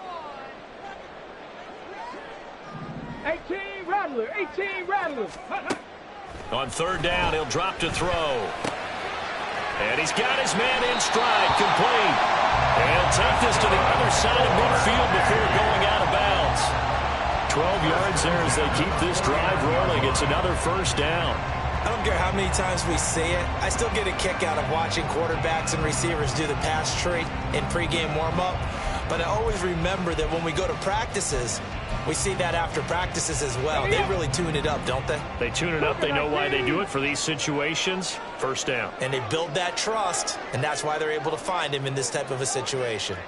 18 Rattler, 18 Rattler. On third down, he'll drop to throw. And he's got his man in stride, complete. And he'll take this to the other side of midfield before going out of bounds. 12 yards there as they keep this drive rolling. It's another first down. I don't care how many times we say it. I still get a kick out of watching quarterbacks and receivers do the pass tree in pregame warm-up. But I always remember that when we go to practices, we see that after practices as well. They really tune it up, don't they? They tune it up. They know why they do it for these situations. First down. And they build that trust, and that's why they're able to find him in this type of a situation.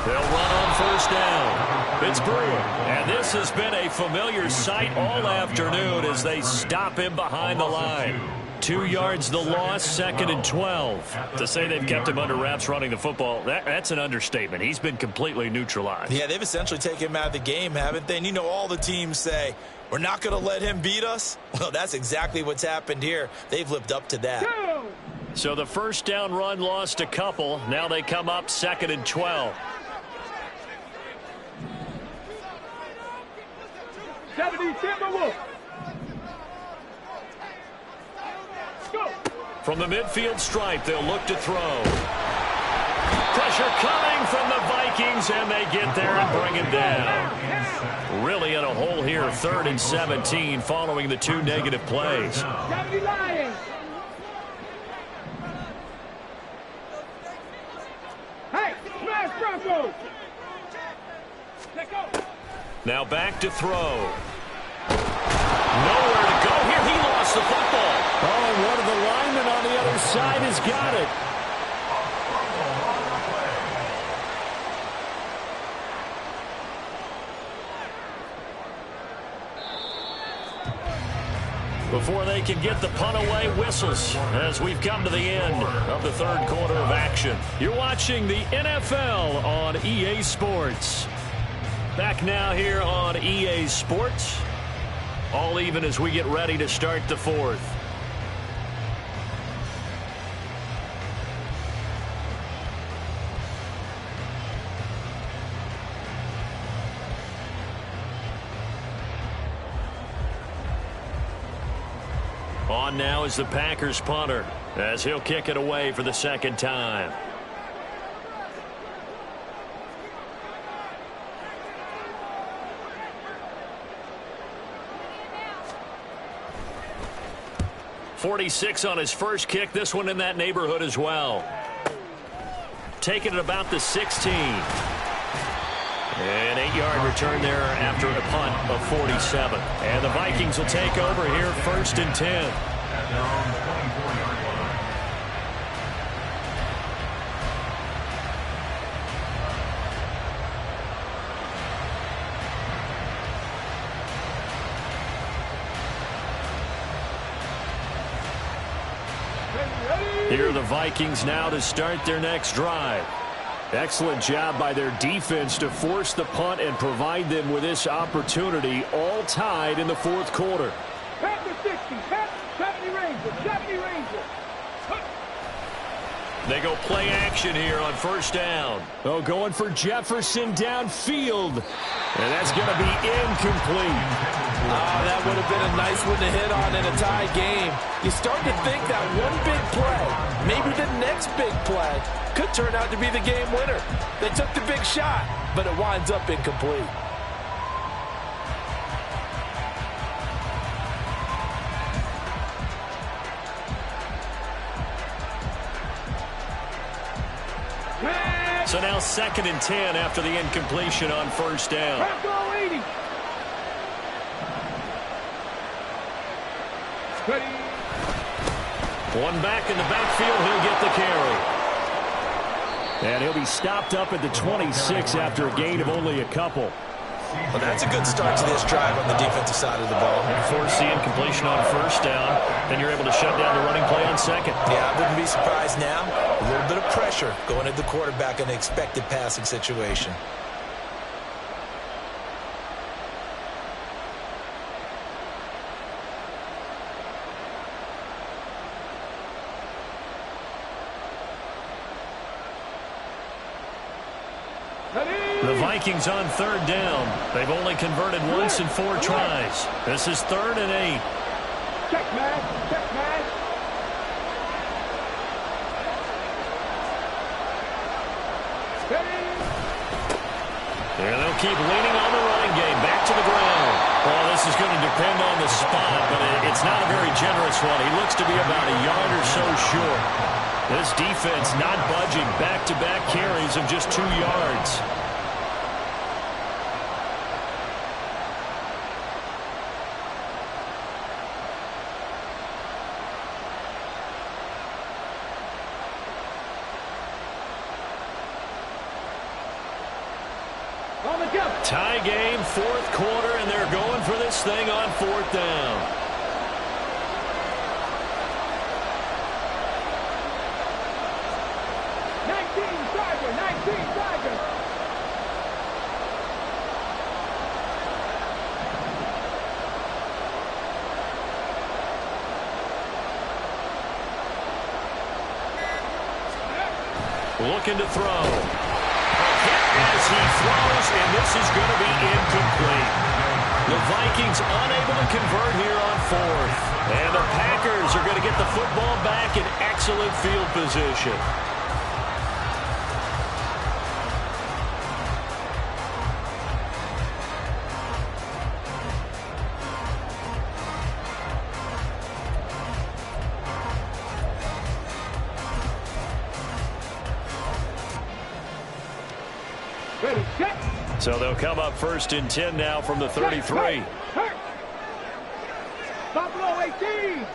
They'll run on first down. Pittsburgh. And this has been a familiar sight all afternoon as they stop him behind the line. 2 yards the loss, 2nd and 12. To say they've kept him under wraps running the football, that's an understatement. He's been completely neutralized. Yeah, they've essentially taken him out of the game, haven't they? And you know all the teams say, we're not going to let him beat us. Well, that's exactly what's happened here. They've lived up to that. So the first down run lost a couple. Now they come up 2nd and 12. 70, Timberwolf. Go. From the midfield stripe, they'll look to throw. Pressure coming from the Vikings, and they get there and bring him down. Really in a hole here, 3rd and 17, following the 2 negative plays. 70 Lions. Hey, smash Broncos. Let go. Now back to throw. Nowhere to go here. He lost the football. Oh, and one of the linemen on the other side has got it. Before they can get the punt away, whistles as we've come to the end of the 3rd quarter of action. You're watching the NFL on EA Sports. Back now here on EA Sports. All even as we get ready to start the 4th. On now is the Packers punter as he'll kick it away for the 2nd time. .46 on his first kick. This one in that neighborhood as well. Taking it about the 16. An 8-yard return there after a punt of 47. And the Vikings will take over here 1st and 10. At their own 24-yard line. Here are the Vikings now to start their next drive. Excellent job by their defense to force the punt and provide them with this opportunity, all tied in the 4th quarter. Pat the 60, Pat 70 Rangers, 70 Rangers. They go play action here on 1st down. Oh, going for Jefferson downfield. And that's going to be incomplete. Oh, that would have been a nice one to hit on in a tie game. You start to think that one big play, maybe the next big play, could turn out to be the game winner. They took the big shot, but it winds up incomplete. So now 2nd and 10 after the incompletion on 1st down. One back in the backfield, he'll get the carry. And he'll be stopped up at the 26 after a gain of only a couple. Well, that's a good start to this drive on the defensive side of the ball. Force the incompletion on 1st down, then you're able to shut down the running play on 2nd. Yeah, I wouldn't be surprised now. A little bit of pressure going at the quarterback in an expected passing situation. The Vikings on 3rd down. They've only converted once in 4 tries. This is 3rd and 8. Check match, check match. And they'll keep leaning on the running game. Back to the ground. Well, this is going to depend on the spot, but it's not a very generous one. He looks to be about a yard or so short. This defense not budging. Back-to-back carries of just 2 yards. Tie game, 4th quarter, and they're going for this thing on 4th down. Looking to throw. As he throws, and this is going to be incomplete. The Vikings unable to convert here on 4th. And the Packers are going to get the football back in excellent field position. So they'll come up 1st and 10 now from the 33. Buffalo 18.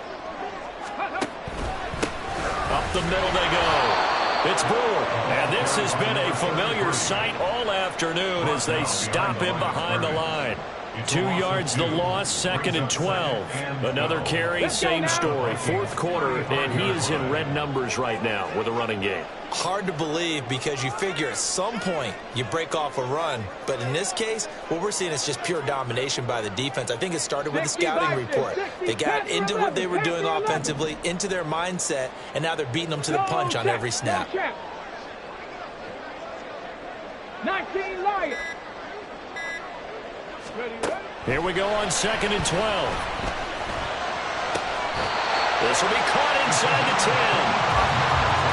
Up the middle they go. It's Brewer. And this has been a familiar sight all afternoon as they stop him behind the line. 2 yards the loss, 2nd and 12. Another carry, same story. 4th quarter, and he is in red numbers right now with a running game. Hard to believe because you figure at some point you break off a run. But in this case, what we're seeing is just pure domination by the defense. I think it started with the scouting report. They got into what they were doing offensively, into their mindset, and now they're beating them to the punch on every snap. 19 Lions. Here we go on 2nd and 12. This will be caught inside the 10.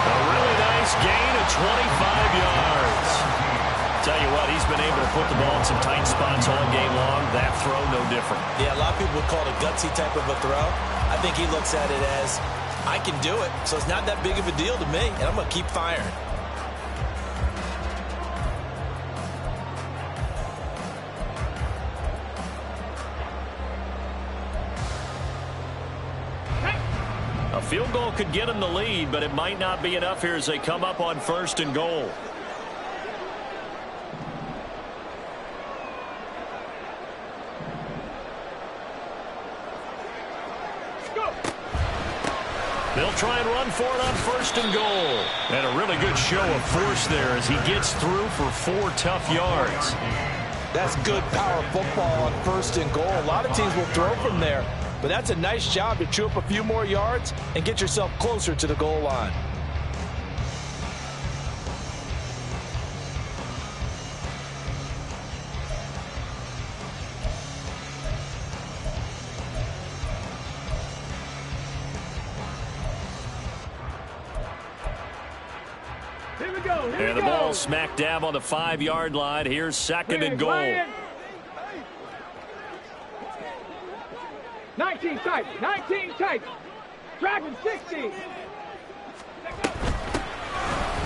A really nice gain of 25 yards. Tell you what, he's been able to put the ball in some tight spots all game long. That throw, no different. Yeah, a lot of people would call it a gutsy type of a throw. I think he looks at it as, I can do it, so it's not that big of a deal to me, and I'm going to keep firing. A field goal could get them the lead, but it might not be enough here as they come up on 1st and goal. They'll try and run for it on 1st and goal. And a really good show of force there as he gets through for 4 tough yards. That's good power football on 1st and goal. A lot of teams will throw from there. But that's a nice job to chew up a few more yards and get yourself closer to the goal line. Here we go. And the ball smack dab on the 5-yard line. Here's 2nd and goal. 19 tight, 19 tight. Dragon 60.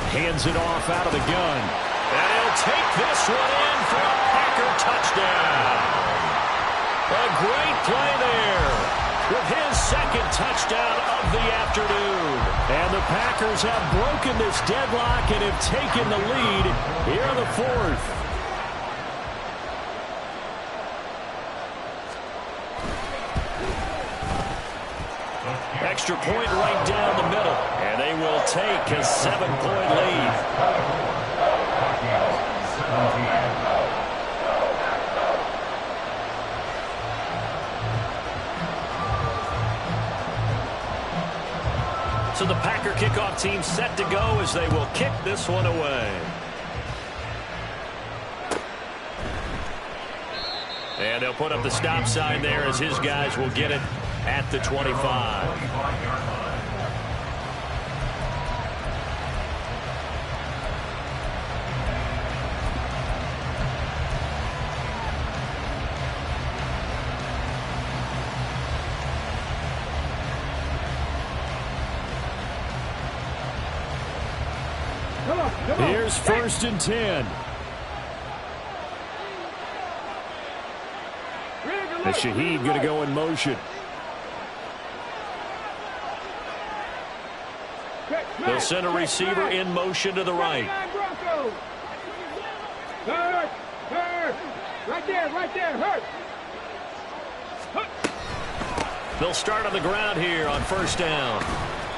Hands it off out of the gun. And he'll take this one in for a Packer touchdown. A great play there with his 2nd touchdown of the afternoon. And the Packers have broken this deadlock and have taken the lead here in the 4th. Extra point right down the middle, and they will take a 7-point lead. So the Packer kickoff team set to go as they will kick this one away. And they'll put up the stop sign there as his guys will get it at the 25. Here's 1st and 10. And Shaheed going to go in motion. They'll send a receiver in motion to the right. Hurt! Right there, hurt! They'll start on the ground here on 1st down.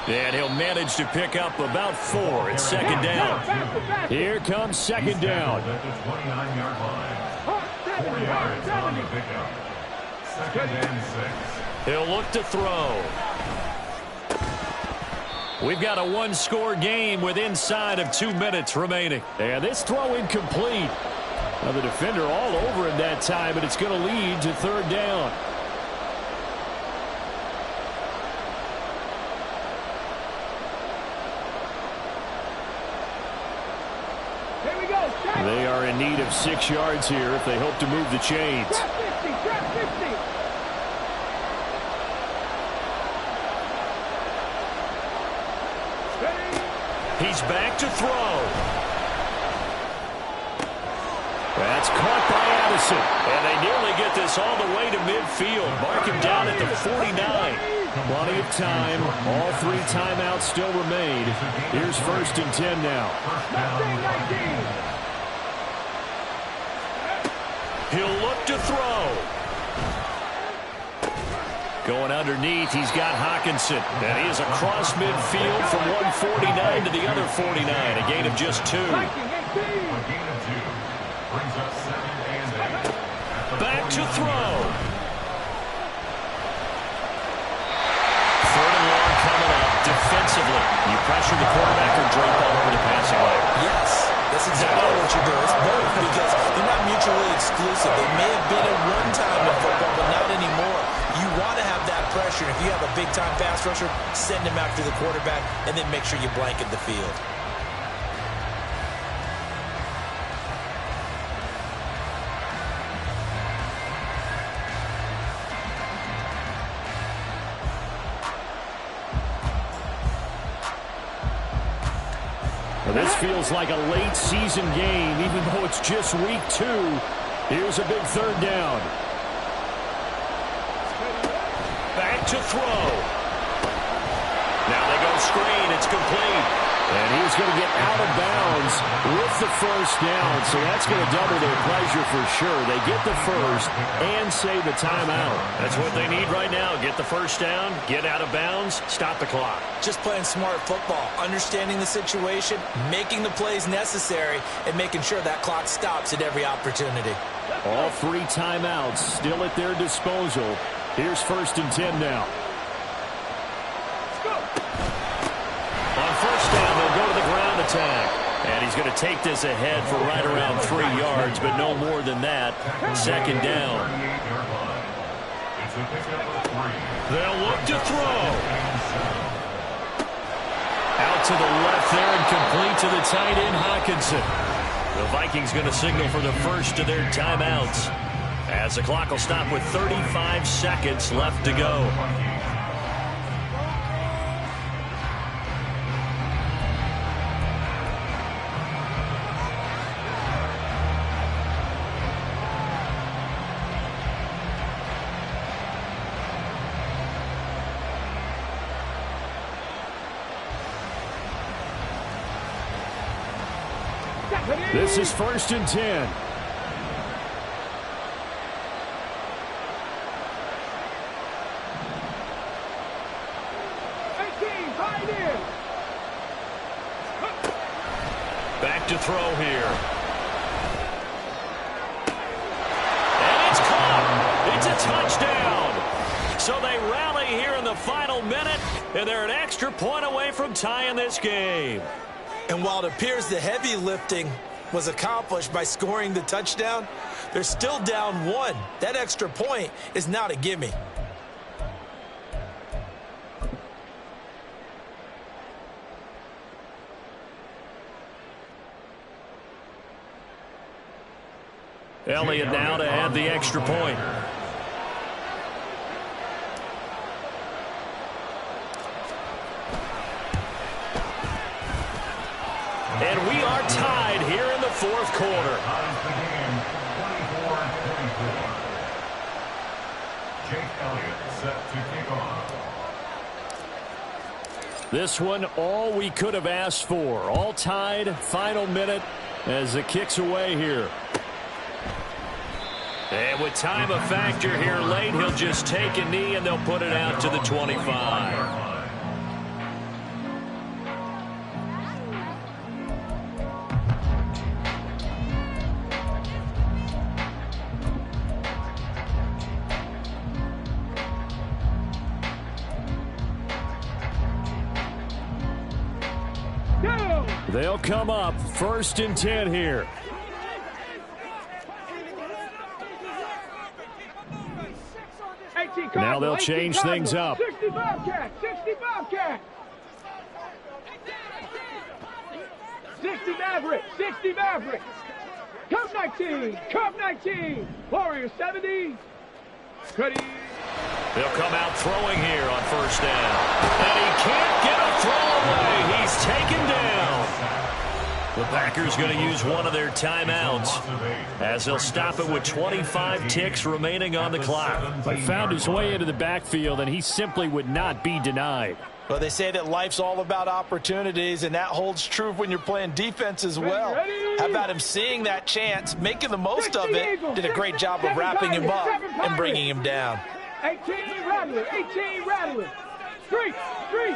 And he'll manage to pick up about 4. It's 2nd down. Here comes 2nd down. 29-yard line. 4 yards on the pickup. 2nd and 6. He'll look to throw. We've got a one-score game with inside of 2 minutes remaining. And this throw incomplete. Now the defender all over him that time, but it's going to lead to 3rd down. Here we go. They are in need of 6 yards here if they hope to move the chains. Trap 50. He's back to throw. That's caught by Addison. And they nearly get this all the way to midfield. Mark him down at the 49. Plenty of time. All 3 timeouts still remain. Here's 1st and 10 now. He'll look to throw. Going underneath, he's got Hawkinson. And he is across midfield from 149 to the other 49. A gain of just 2. Back to throw. 3rd and long coming up. Defensively, you pressure the quarterback or drop all over the passing lane. Yes, that's exactly what you do. It's both because they're not mutually exclusive. They may have been at one time in football, but not anymore. You want to have that pressure. If you have a big-time pass rusher, send him after the quarterback, and then make sure you blanket the field. Well, this feels like a late season game, even though it's just week 2. Here's a big 3rd down. Back to throw. Now they go screen. It's complete. And he's going to get out of bounds with the 1st down. So that's going to double their pleasure for sure. They get the 1st and save the timeout. That's what they need right now. Get the 1st down, get out of bounds, stop the clock. Just playing smart football, understanding the situation, making the plays necessary, and making sure that clock stops at every opportunity. All 3 timeouts still at their disposal. Here's 1st and 10 now. On 1st down, they'll go to the ground attack. And he's going to take this ahead for right around 3 yards, but no more than that. 2nd down. They'll look to throw. Out to the left there and complete to the tight end, Hawkinson. The Vikings going to signal for the first of their timeouts, as the clock will stop with 35 seconds left to go. This is 1st and 10. Back to throw here. And it's caught. It's a touchdown. So they rally here in the final minute, and they're an extra point away from tying this game. And while it appears the heavy lifting was accomplished by scoring the touchdown, they're still down 1. That extra point is not a gimme. Elliott now to add the extra point. And we are quarter. Ties the game 24-24. Jake Elliott set to kick off. This one, all we could have asked for. All tied, final minute as it kicks away here. And with time a factor here late, he'll just take a knee and they'll put it out to the 25. They'll come up 1st and 10 here. Now they'll change things up. 60 Bobcat, 60 Bobcat. 60 Maverick, 60 Maverick. Cub 19, Cub 19. Warriors 70. Cuddy. They'll come out throwing here on 1st down. And he can't get a throw away. He's taken down. The Packers going to use one of their timeouts as they'll stop it with 25 ticks remaining on the clock. He found his way into the backfield, and he simply would not be denied. Well, they say that life's all about opportunities, and that holds true when you're playing defense as well. How about him seeing that chance, making the most of it, did a great job of wrapping him up and bringing him down. 18 Rattler, 18 Rattler. Street, street.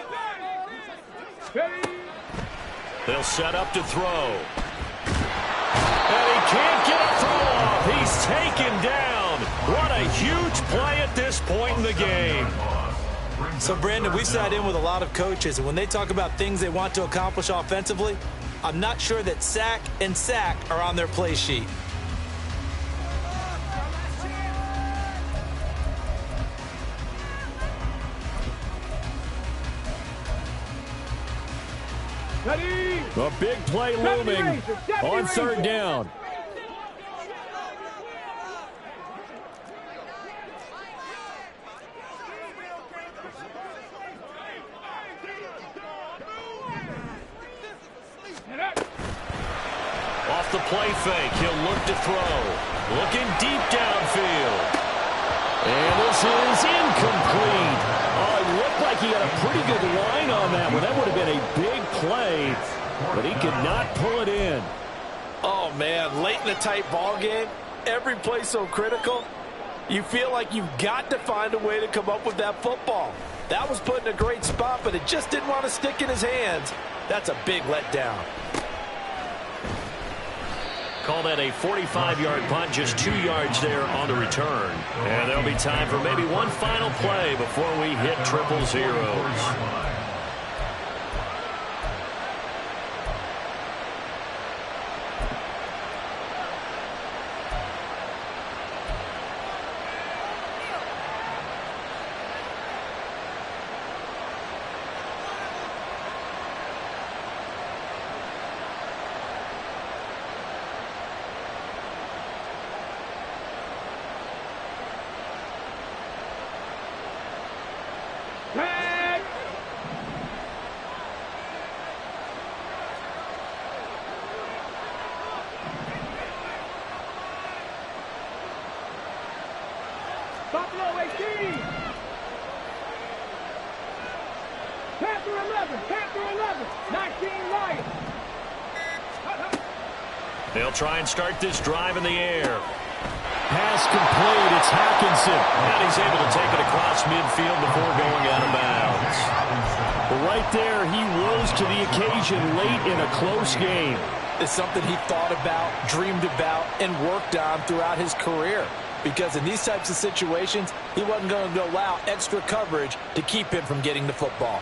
They'll set up to throw. And he can't get a throw off. He's taken down. What a huge play at this point in the game. So, Brandon, we sat in with a lot of coaches, and when they talk about things they want to accomplish offensively, I'm not sure that sack and sack are on their play sheet. A big play looming on 3rd down. Off the play fake, he'll look to throw. Looking deep downfield. And this is incomplete. Oh, it looked like he had a pretty good line on that one. That would have been a big play, but he could not pull it in. Oh, man, late in a tight ball game, every play so critical, you feel like you've got to find a way to come up with that football. That was put in a great spot, but it just didn't want to stick in his hands. That's a big letdown. Call that a 45-yard punt, just 2 yards there on the return. And there'll be time for maybe one final play before we hit triple zeros. Buffalo 18. Panther 11. Panther 11. 19 Lions. They'll try and start this drive in the air. Pass complete. It's Hawkinson. And he's able to take it across midfield before going out of bounds. But right there, he rose to the occasion late in a close game. It's something he thought about, dreamed about, and worked on throughout his career. Because in these types of situations, he wasn't going to allow extra coverage to keep him from getting the football.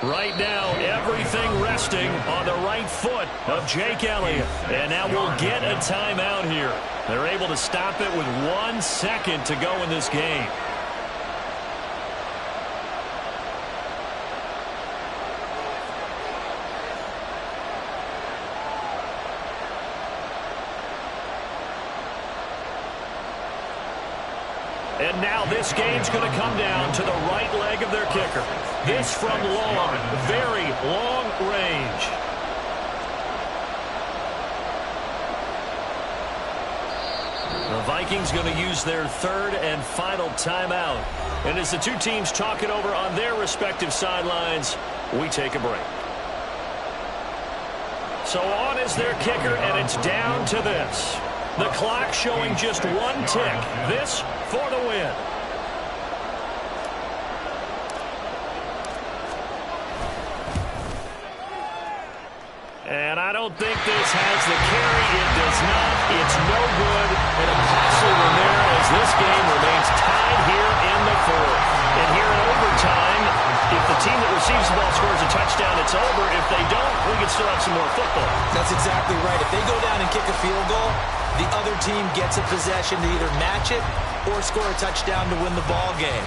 Right now, everything resting on the right foot of Jake Elliott. And now we'll get a timeout here. They're able to stop it with 1 second to go in this game. And now this game's going to come down to the right leg of their kicker. This from long, very long range. The Vikings going to use their third and final timeout. And as the two teams talk it over on their respective sidelines, we take a break. So on is their kicker, and it's down to this. The clock showing just one tick. This for the win. And I don't think this has the carry. It does not. It's no good. And a costly one there as this game remains tied here in the fourth. And here in overtime, if the team that receives the ball scores a touchdown, it's over. If they don't, we can still have some more football. That's exactly right. If they go down and kick a field goal, the other team gets a possession to either match it or score a touchdown to win the ball game.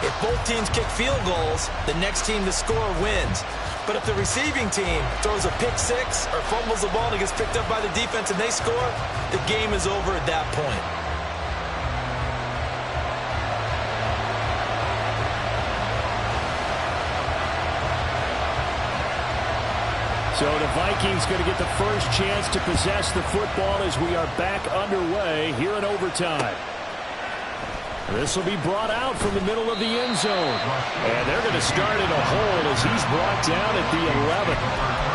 If both teams kick field goals, the next team to score wins. But if the receiving team throws a pick six or fumbles the ball and it gets picked up by the defense and they score, the game is over at that point. So the Vikings going to get the first chance to possess the football as we are back underway here in overtime. This will be brought out from the middle of the end zone. And they're going to start in a hole as he's brought down at the 11.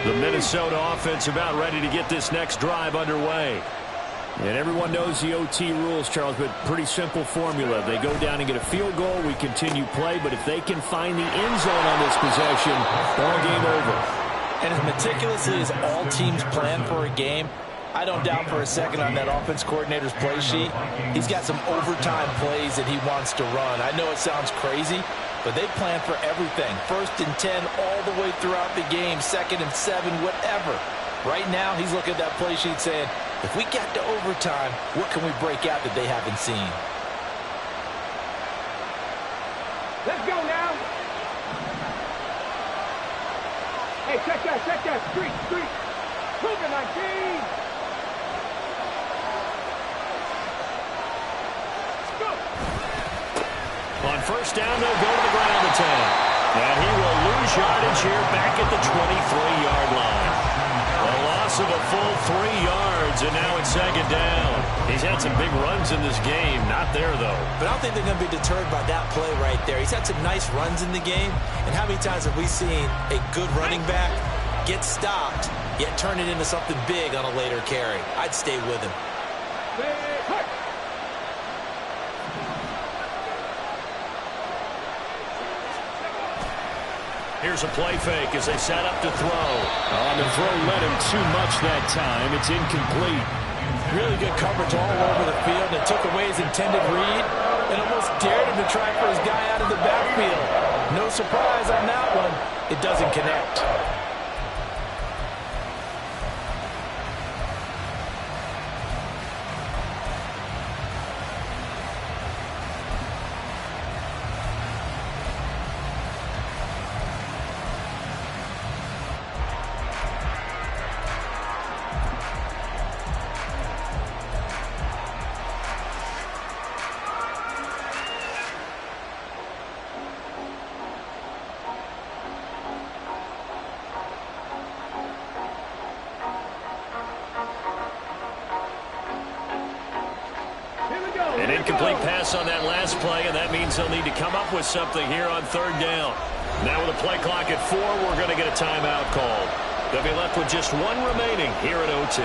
The Minnesota offense about ready to get this next drive underway. And everyone knows the OT rules, Charles, but pretty simple formula. They go down and get a field goal, we continue play, but if they can find the end zone on this possession, ball game over. And as meticulously as all teams plan for a game, I don't doubt for a second on that offense coordinator's play sheet, he's got some overtime plays that he wants to run. I know it sounds crazy, but they plan for everything. 1st and 10 all the way throughout the game, 2nd and 7, whatever. Right now, he's looking at that play sheet saying, if we get to overtime, what can we break out that they haven't seen? Let's go now. Hey, check that. Street. Moving 19. On first down, they'll go to the ground attack. And he will lose yardage here back at the 23-yard line. A loss of a full 3 yards, and now it's 2nd down. He's had some big runs in this game. Not there, though. But I don't think they're going to be deterred by that play right there. He's had some nice runs in the game. And how many times have we seen a good running back get stopped, yet turn it into something big on a later carry? I'd stay with him. Here's a play fake as they set up to throw. On the throw led him too much that time. It's incomplete. Really good coverage all over the field. It took away his intended read and almost dared him to try for his guy out of the backfield. No surprise on that one. It doesn't connect. An incomplete pass on that last play, and that means they'll need to come up with something here on 3rd down. Now with a play clock at 4, we're going to get a timeout called. They'll be left with just 1 remaining here at OT.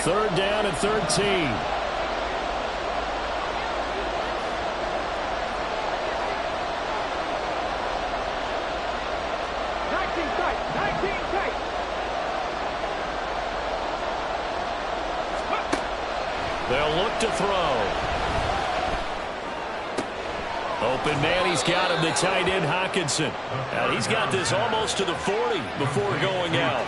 Third down and 13. 19 tight. 19. They'll look to throw. Open man, he's got him, the tight end, Hawkinson. And he's got this almost to the 40 before going out.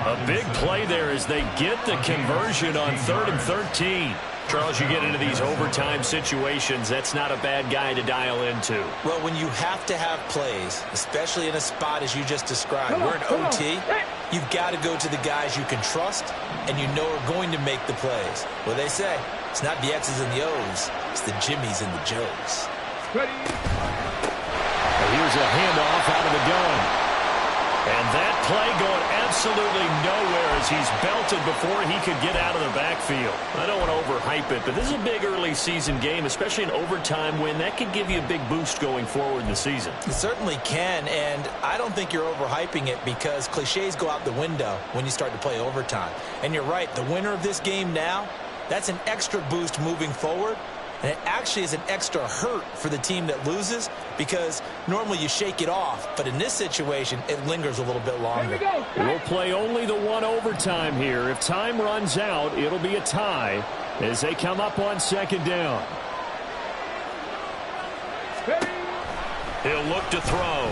A big play there as they get the conversion on 3rd and 13. Charles, you get into these overtime situations, that's not a bad guy to dial into. Well, when you have to have plays, especially in a spot as you just described, we're in OT, you've got to go to the guys you can trust and you know are going to make the plays. Well, they say, it's not the X's and the O's, it's the Jimmys and the Joes. Here's a handoff out of the gun. And that play going absolutely nowhere as he's belted before he could get out of the backfield. I don't want to overhype it, but this is a big early season game, especially an overtime win. That could give you a big boost going forward in the season. It certainly can, and I don't think you're overhyping it because cliches go out the window when you start to play overtime. And you're right, the winner of this game now, that's an extra boost moving forward. And it actually is an extra hurt for the team that loses because normally you shake it off. But in this situation, it lingers a little bit longer. We'll play only the one overtime here. If time runs out, it'll be a tie as they come up on 2nd down. He'll look to throw.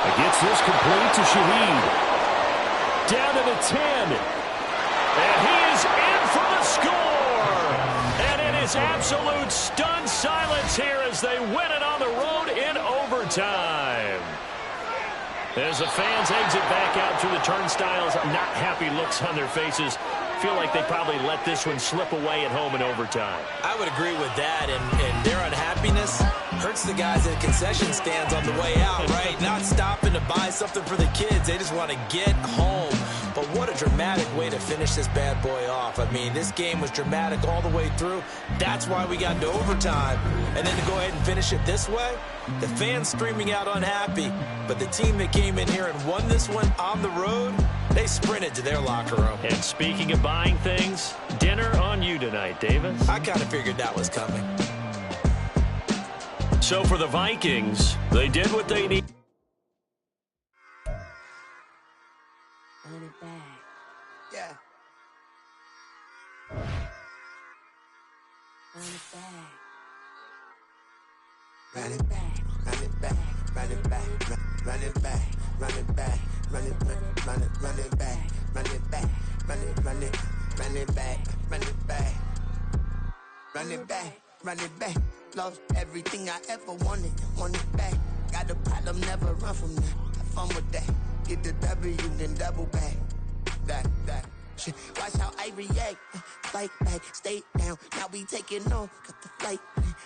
He gets this complete to Shaheed. Down to the 10. And he is in for the score. Absolute stunned silence here as they win it on the road in overtime. As the fans exit back out through the turnstiles, not happy looks on their faces. Feel like they probably let this one slip away at home in overtime. I would agree with that, and their unhappiness hurts the guys at concession stands on the way out, right? Not stopping to buy something for the kids. They just want to get home. But what a dramatic way to finish this bad boy off. I mean, this game was dramatic all the way through. That's why we got into overtime. And then to go ahead and finish it this way, the fans streaming out unhappy. But the team that came in here and won this one on the road, they sprinted to their locker room. And speaking of buying things, dinner on you tonight, Davis. I kind of figured that was coming. So for the Vikings, they did what they need. Run it back. Yeah. Run it back. Run it back, run it back, run it back, run it back, run it back, run it back, run it back, run it back, run it back, run it back, run it back, run it back. Lost everything I ever wanted it back. Got a problem, never run from that. Have fun with that. Get the W, then double back. That. Shit. Watch how I react. Fight back, stay down. Now we taking off. Got the flight.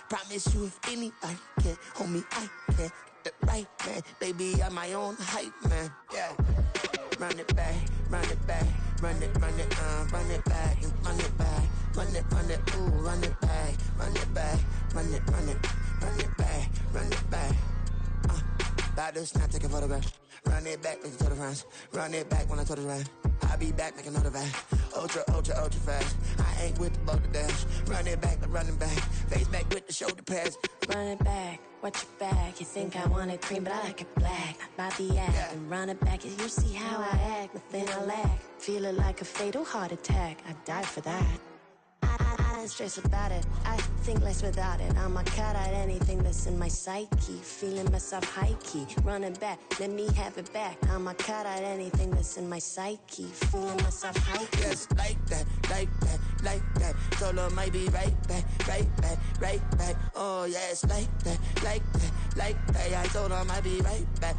Promise you if anybody can, homie, I can. Get the right, man. Baby, I'm my own hype, man. Yeah. Run it back, run it back. Run it back, and run it back. Run it, ooh, run it back. Run it back, run it back, run it back. About to snap, take a photograph. Run it back, make it to the front. Run it back when I told it right. I'll be back, make another back. Ultra fast. I ain't with the boat to dash. Run it back, running back. Face back with the shoulder pads. Run it back, watch your back. You think I want it cream, but I like it black. By the act, yeah. And run it back. You see how I act, nothing I lack. Feel it like a fatal heart attack. I'd die for that. I don't stress about it, I think less without it. I'ma cut out anything that's in my psyche. Feeling myself high-key, running back, let me have it back. I'ma cut out anything that's in my psyche. Feeling myself high-key. Yes, like that. Told her might be right back. Oh yes, like that. I told her might be right back.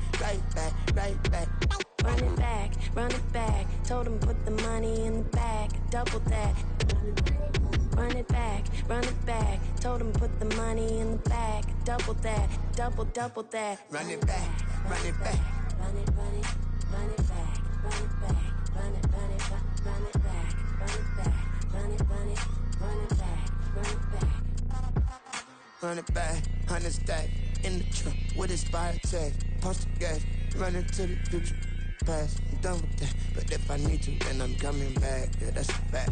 Run it back. Told him put the money in the bag, double that. Run it back. Told him put the money in the bag, double that, double that. Run it back. Run it back. Run it back. Run it back. Run it back. Run it back, 100 stack in the truck with expired tag. Punch the gas, run into the future. Past, I'm done with that. But if I need to, then I'm coming back. Yeah, that's a fact.